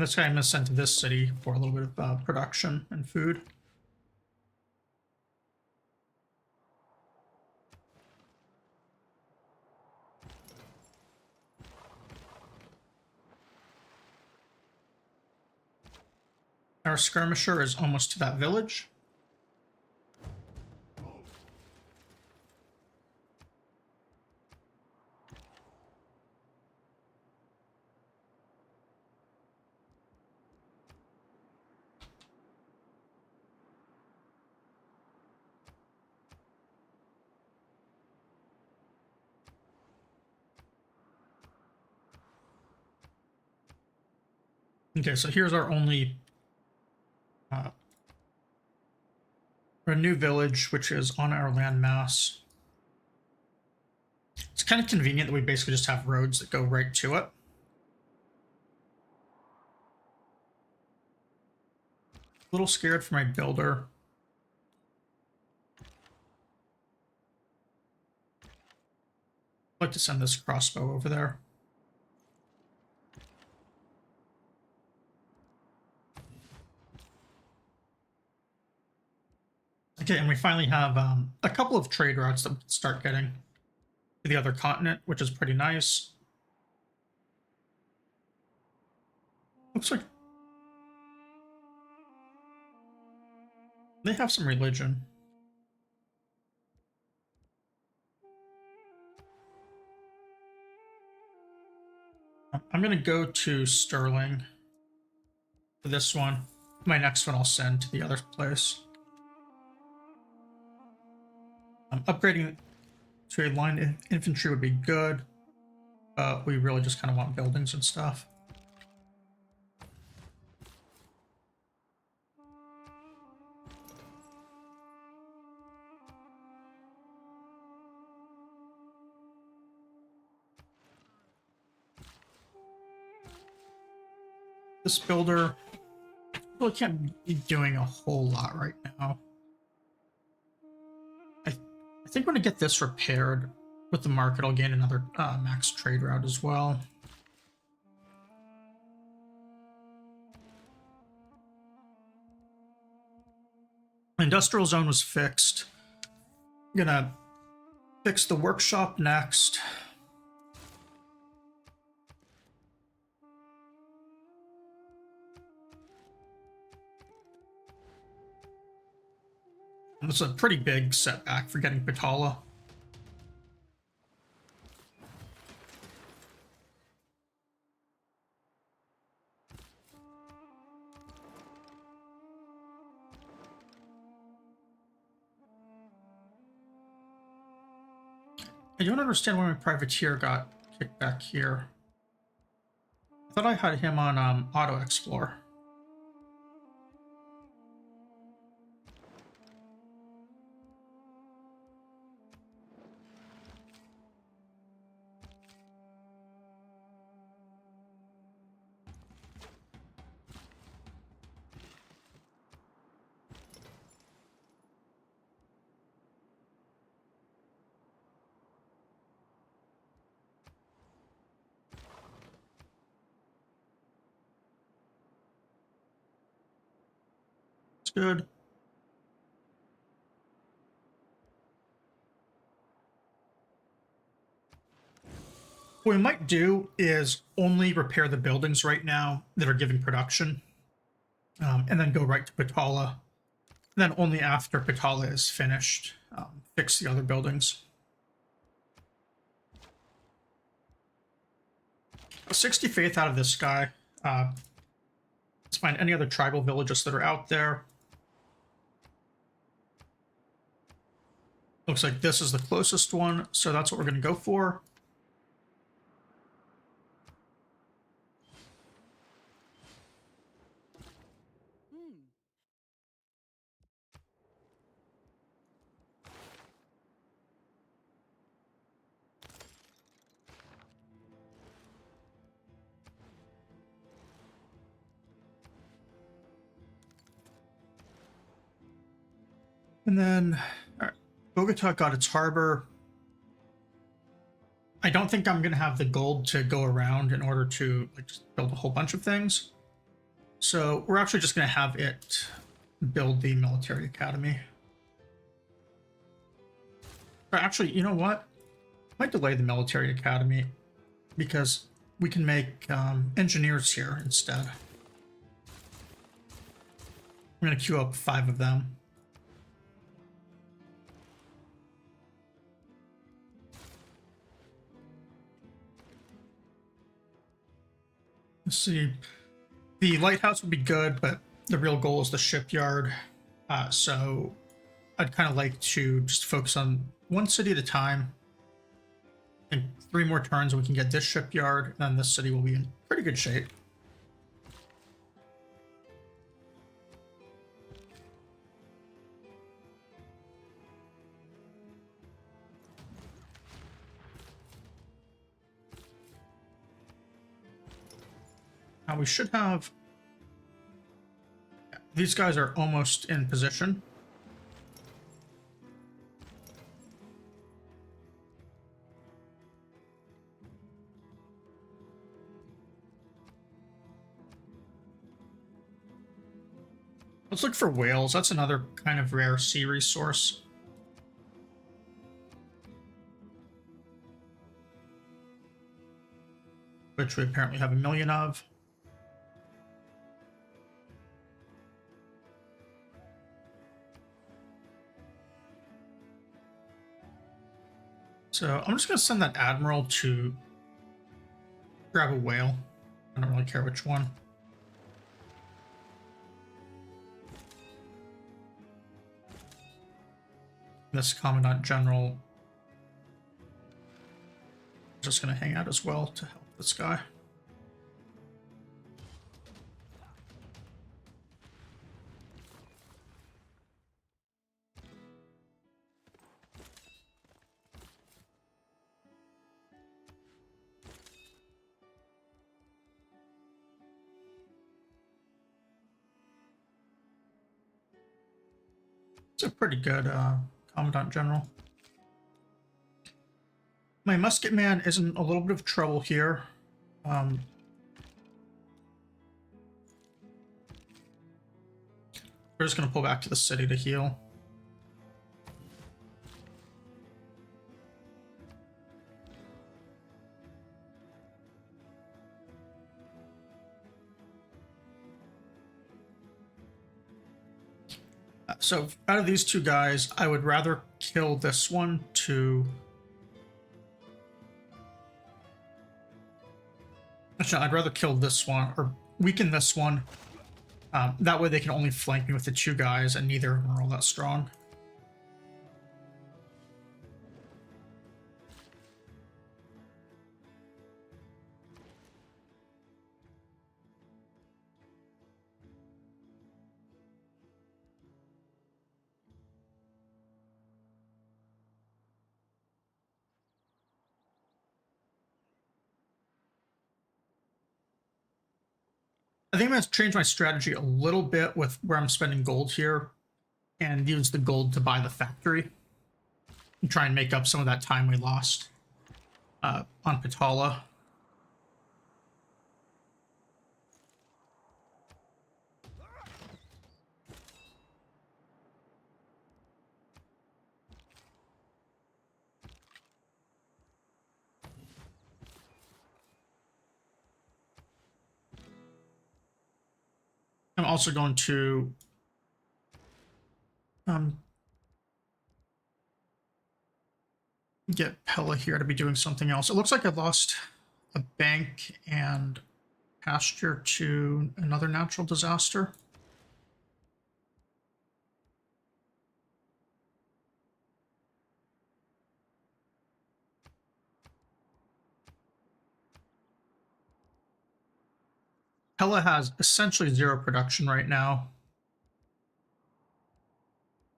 And this guy I'm going to send to this city for a little bit of production and food. Our skirmisher is almost to that village. Okay, so here's our only a new village, which is on our landmass. It's kind of convenient that we basically just have roads that go right to it. A little scared for my builder. I'd like to send this crossbow over there. Okay, and we finally have a couple of trade routes that we can start getting to the other continent, which is pretty nice. Looks like they have some religion. I'm going to go to Sterling for this one. My next one I'll send to the other place. Upgrading to a line infantry would be good, but we really just kind of want buildings and stuff. This builder really can't be doing a whole lot right now. I think when I get this repaired with the market, I'll gain another max trade route as well. Industrial zone was fixed. I'm gonna fix the workshop next. And this is a pretty big setback for getting Patala. I don't understand why my privateer got kicked back here. I thought I had him on auto explore. It's good. What we might do is only repair the buildings right now that are giving production, and then go right to Patala. And then only after Patala is finished, fix the other buildings. 60 faith out of this guy. Let's find any other tribal villages that are out there. Looks like this is the closest one, so that's what we're going to go for. And then, all right, Bogota got its harbor. I don't think I'm going to have the gold to go around in order to like, just build a whole bunch of things. So we're actually just going to have it build the military academy. Or actually, you know what? I might delay the military academy because we can make engineers here instead. I'm going to queue up 5 of them. Let's see. The lighthouse would be good, but the real goal is the shipyard. So I'd kind of like to just focus on one city at a time. In 3 more turns, we can get this shipyard, and then this city will be in pretty good shape. Now we should have... These guys are almost in position. Let's look for whales. That's another kind of rare sea resource. Which we apparently have 1 million of. So I'm just going to send that admiral to grab a whale. I don't really care which one. This Commandant General is just going to hang out as well to help this guy. It's a pretty good Commandant General. My musket man is in a little bit of trouble here. We're just going to pull back to the city to heal. So out of these 2 guys, I would rather kill this one to... Actually, I'd rather kill this one, or weaken this one. That way they can only flank me with the 2 guys, and neither of them are all that strong. I think I'm going to change my strategy a little bit with where I'm spending gold here and use the gold to buy the factory and try and make up some of that time we lost on Patala. I'm also going to get Pella here to be doing something else. It looks like I lost a bank and pasture to another natural disaster. Pella has essentially 0 production right now.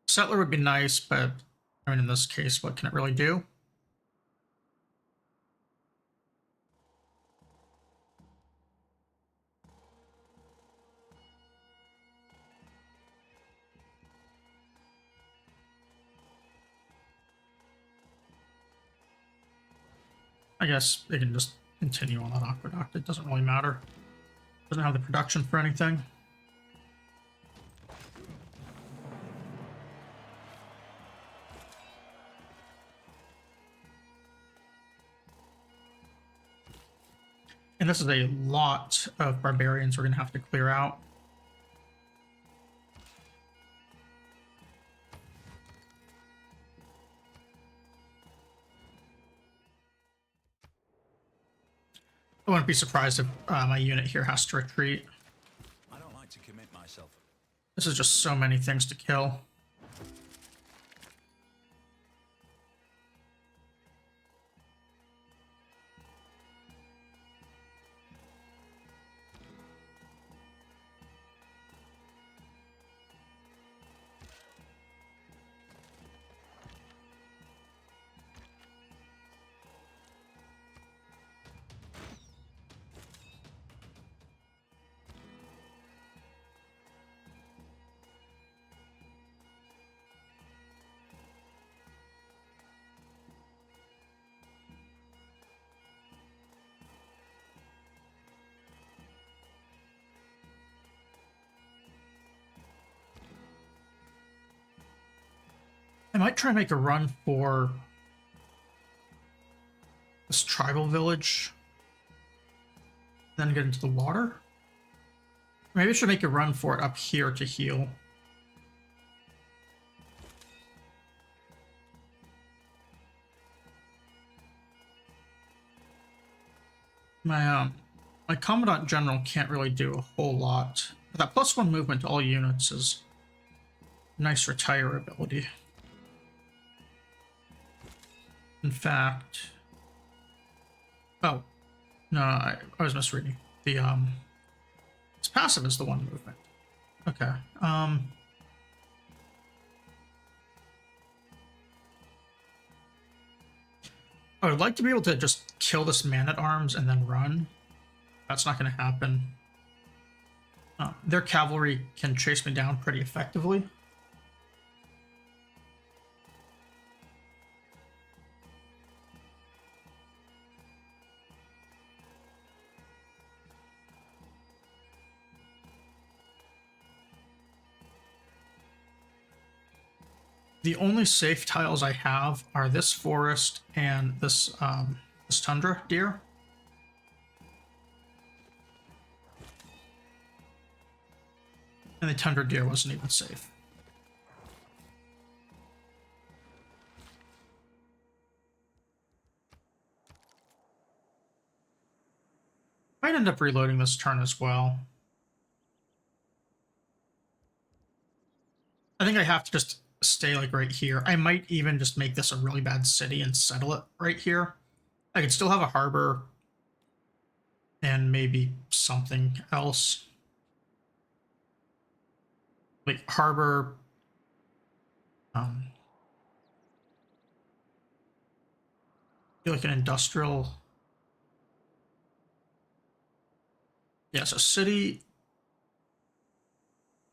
Settler would be nice, but I mean, in this case, what can it really do? I guess they can just continue on that aqueduct. It doesn't really matter. Doesn't have the production for anything. And this is a lot of barbarians we're going to have to clear out. I wouldn't be surprised if my unit here has to retreat. I don't like to commit myself. This is just so many things to kill. I might try and make a run for this tribal village, then get into the water. Maybe I should make a run for it up here to heal. My Commandant General can't really do a whole lot. But that +1 movement to all units is a nice retire ability. In fact, oh no, I was misreading. The its passive is the 1 movement. Okay. I would like to be able to just kill this man-at-arms and then run. That's not going to happen. Their cavalry can chase me down pretty effectively. The only safe tiles I have are this forest and this this tundra deer. And the tundra deer wasn't even safe. Might end up reloading this turn as well. I think I have to just stay like right here. I might even just make this a really bad city and settle it right here. I could still have a harbor and maybe something else. Like harbor, like an industrial. Yeah, so city,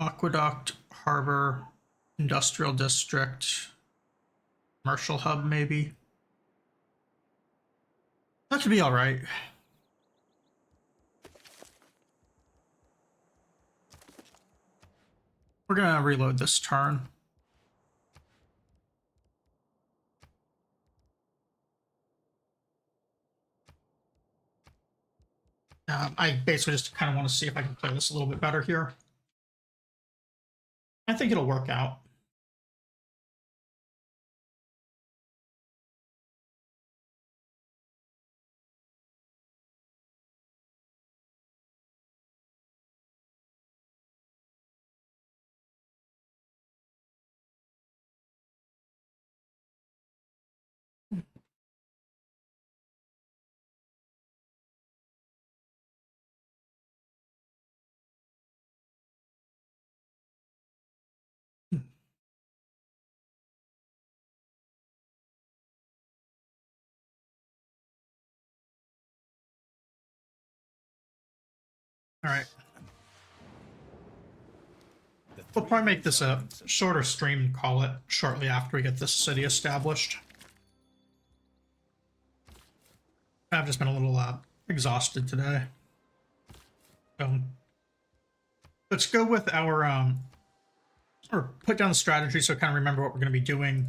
aqueduct, harbor, industrial district, commercial hub maybe. That could be all right. We're gonna reload this turn. I basically just kind of want to see if I can play this a little bit better here. I think it'll work out. All right. We'll probably make this a shorter stream and call it shortly after we get this city established. I've just been a little exhausted today. So let's go with our or put down the strategy so I kind of remember what we're going to be doing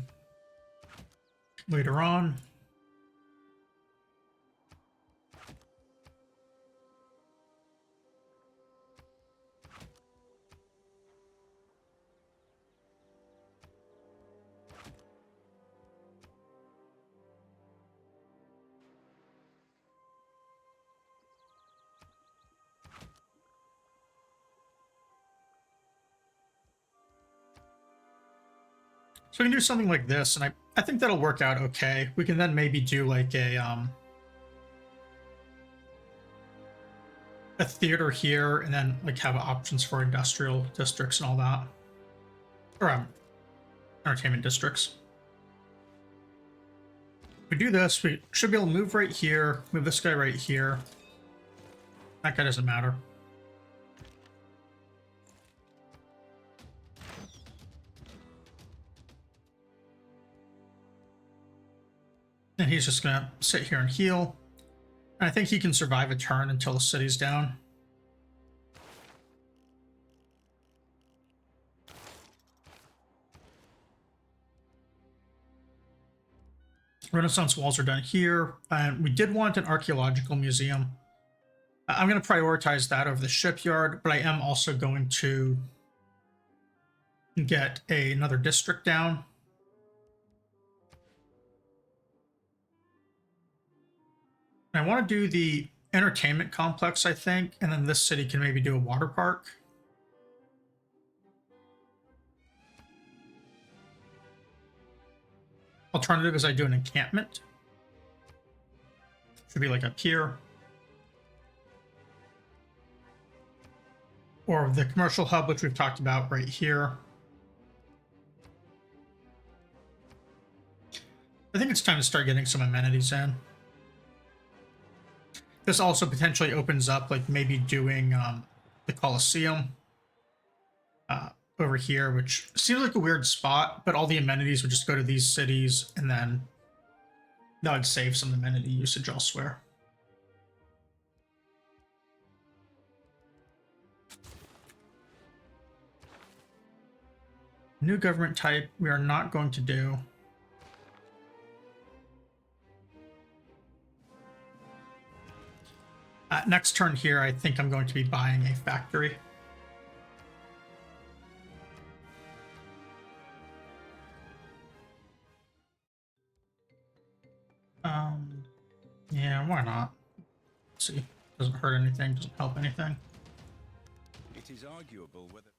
later on. So we can do something like this, and I think that'll work out okay. We can then maybe do like a theater here, and then like have options for industrial districts and all that, or entertainment districts. If we do this, we should be able to move right here, move this guy right here. That guy doesn't matter. And he's just going to sit here and heal. And I think he can survive a turn until the city's down. Renaissance walls are done here. And we did want an archaeological museum. I'm going to prioritize that over the shipyard, but I am also going to get another district down. I want to do the entertainment complex, I think, and then this city can maybe do a water park. Alternative is I do an encampment. Should be like up here. Or the commercial hub, which we've talked about right here. I think it's time to start getting some amenities in. This also potentially opens up, like maybe doing the Colosseum over here, which seems like a weird spot, but all the amenities would just go to these cities, and then that would save some amenity usage elsewhere. New government type, we are not going to do. Next turn here, I think I'm going to be buying a factory. Yeah, why not? Let's see. Doesn't hurt anything, doesn't help anything. It is arguable whether...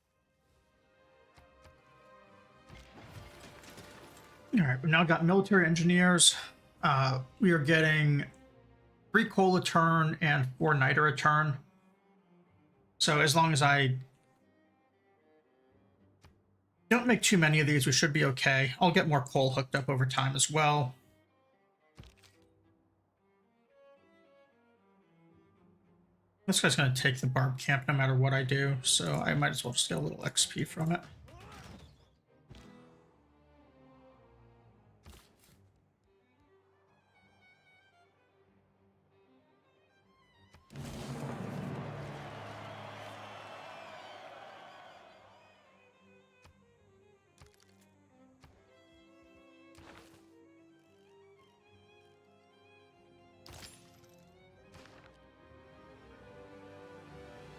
All right, we've now got military engineers. We are getting 3 coal a turn and 4 niter a turn. So as long as I don't make too many of these, we should be okay. I'll get more coal hooked up over time as well. This guy's going to take the barb camp no matter what I do, so I might as well just get a little XP from it.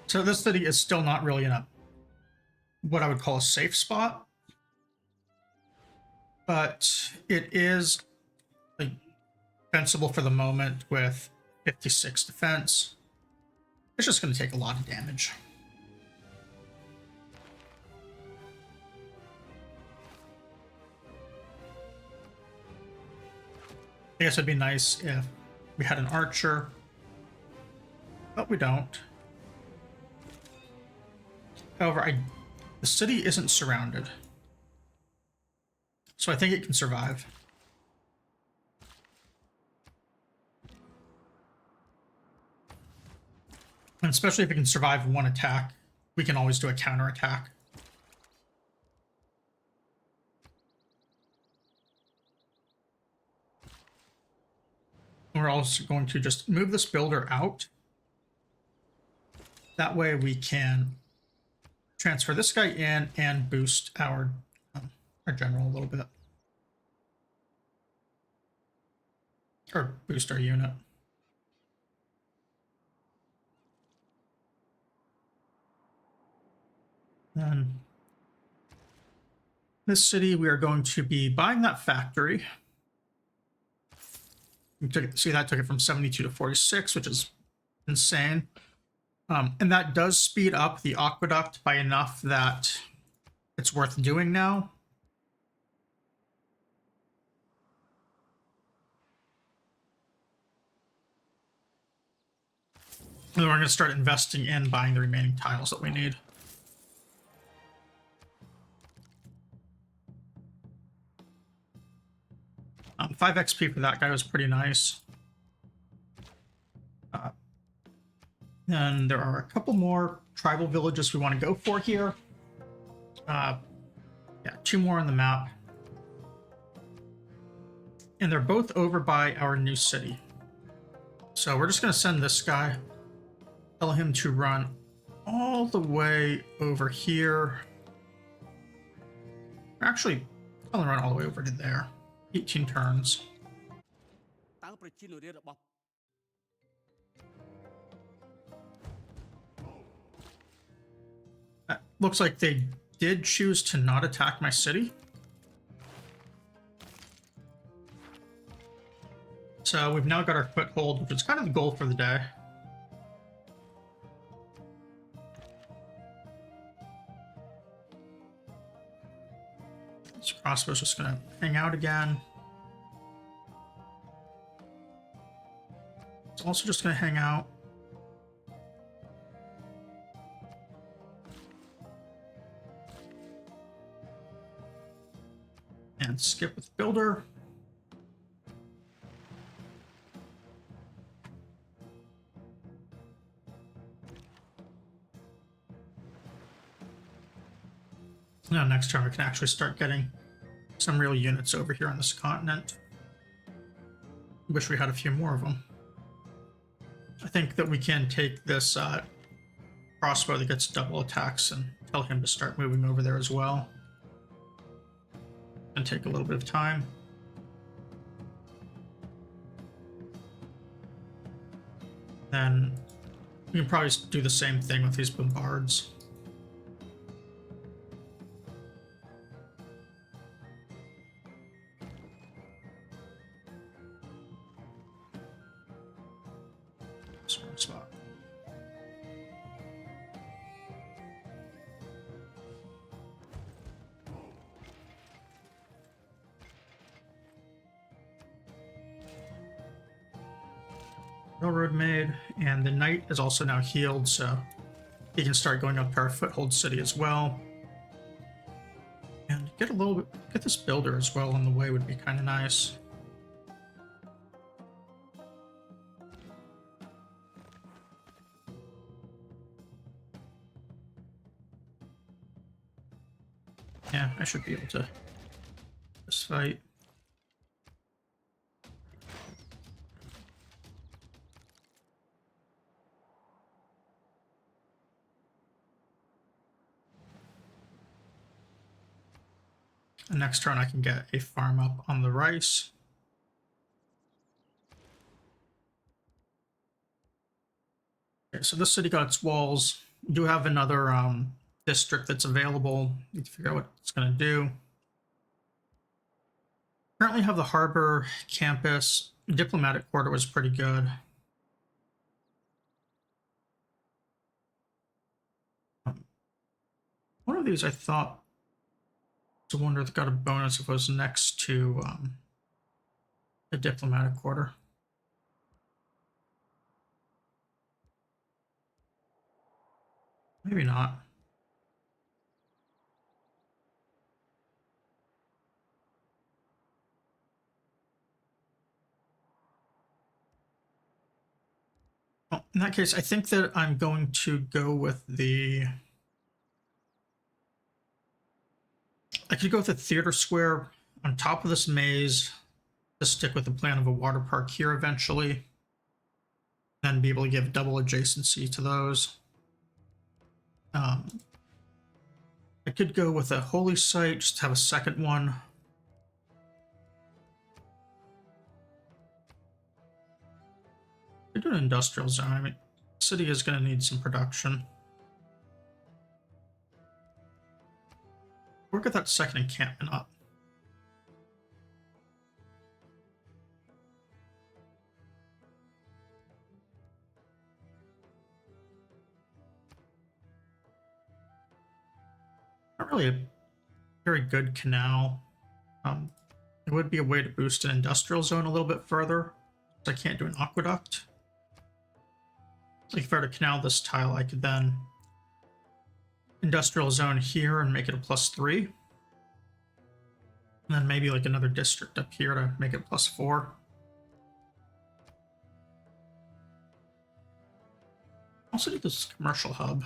So this city is still not really in a what I would call a safe spot, but it is like defensible for the moment with 56 defense. It's just going to take a lot of damage. I guess it'd be nice if we had an archer, but we don't. However, the city isn't surrounded, so I think it can survive. And especially if it can survive one attack, we can always do a counterattack. We're also going to just move this builder out. That way we can transfer this guy in and boost our general a little bit. Or boost our unit. Then this city, we are going to be buying that factory. See, that took it from 72 to 46, which is insane. And that does speed up the aqueduct by enough that it's worth doing now. And then we're going to start investing in buying the remaining tiles that we need. 5 XP for that guy was pretty nice. And there are a couple more tribal villages we want to go for here. Yeah, 2 more on the map. And they're both over by our new city. So we're just going to send this guy. Tell him to run all the way over here. Actually, tell him to run all the way over to there. 18 turns. Looks like they did choose to not attack my city. So we've now got our foothold, which is kind of the goal for the day. This crossbow's just going to hang out again. It's also just going to hang out. And skip with builder. Now next turn we can actually start getting some real units over here on this continent. Wish we had a few more of them. I think that we can take this crossbow that gets double attacks and tell him to start moving over there as well. And take a little bit of time. Then we can probably do the same thing with these bombards. Smart spot. Railroad made, and the knight is also now healed, so he can start going up to our foothold city as well. And get this builder as well on the way would be kind of nice. Yeah, I should be able to this fight. And next turn I can get a farm up on the rice. Okay, so this city got its walls. We do have another district that's available. Need to figure out what it's going to do. Currently have the harbor campus. Diplomatic quarter was pretty good. One of these I thought was a wonder that got a bonus if it was next to a diplomatic quarter. Maybe not. Well, in that case, I think that I'm going to go with the... I could go with the theater square on top of this maze to stick with the plan of a water park here eventually. Then be able to give double adjacency to those. I could go with a holy site, just have a second one. I could do an industrial zone. I mean, the city is going to need some production. We'll get that second encampment up. Not really a very good canal. It would be a way to boost an industrial zone a little bit further, so I can't do an aqueduct. Like if I were to canal this tile, I could then industrial zone here and make it a +3. And then maybe like another district up here to make it +4. Also do this commercial hub.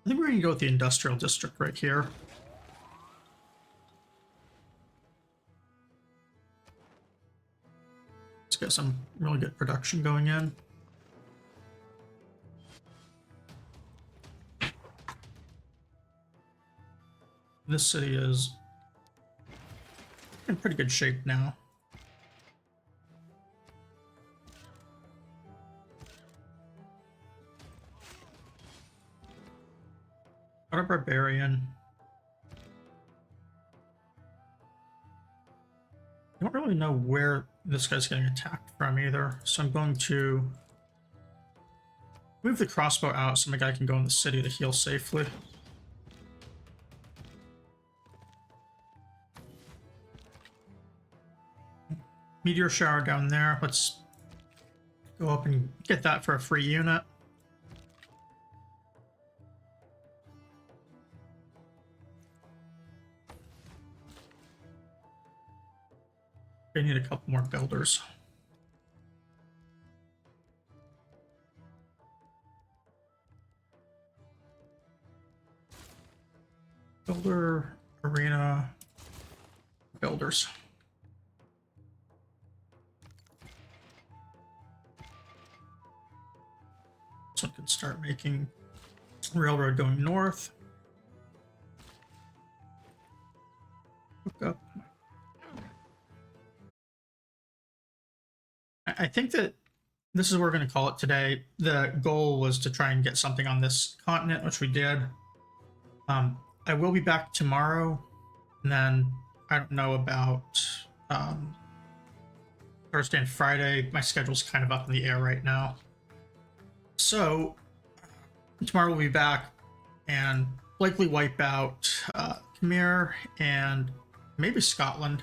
I think we're going to go with the industrial district right here. Let's get some really good production going in. This city is in pretty good shape now. Got a barbarian. I don't really know where this guy's getting attacked from either, so I'm going to move the crossbow out so my guy can go in the city to heal safely. Meteor shower down there. Let's go up and get that for a free unit. I need a couple more builders. Builder, arena, builders. So I can start making railroad going north. Hook up. I think that this is what we're going to call it today. The goal was to try and get something on this continent, which we did. I will be back tomorrow, and then I don't know about Thursday and Friday. My schedule's kind of up in the air right now. So tomorrow we'll be back and likely wipe out Khmer and maybe Scotland.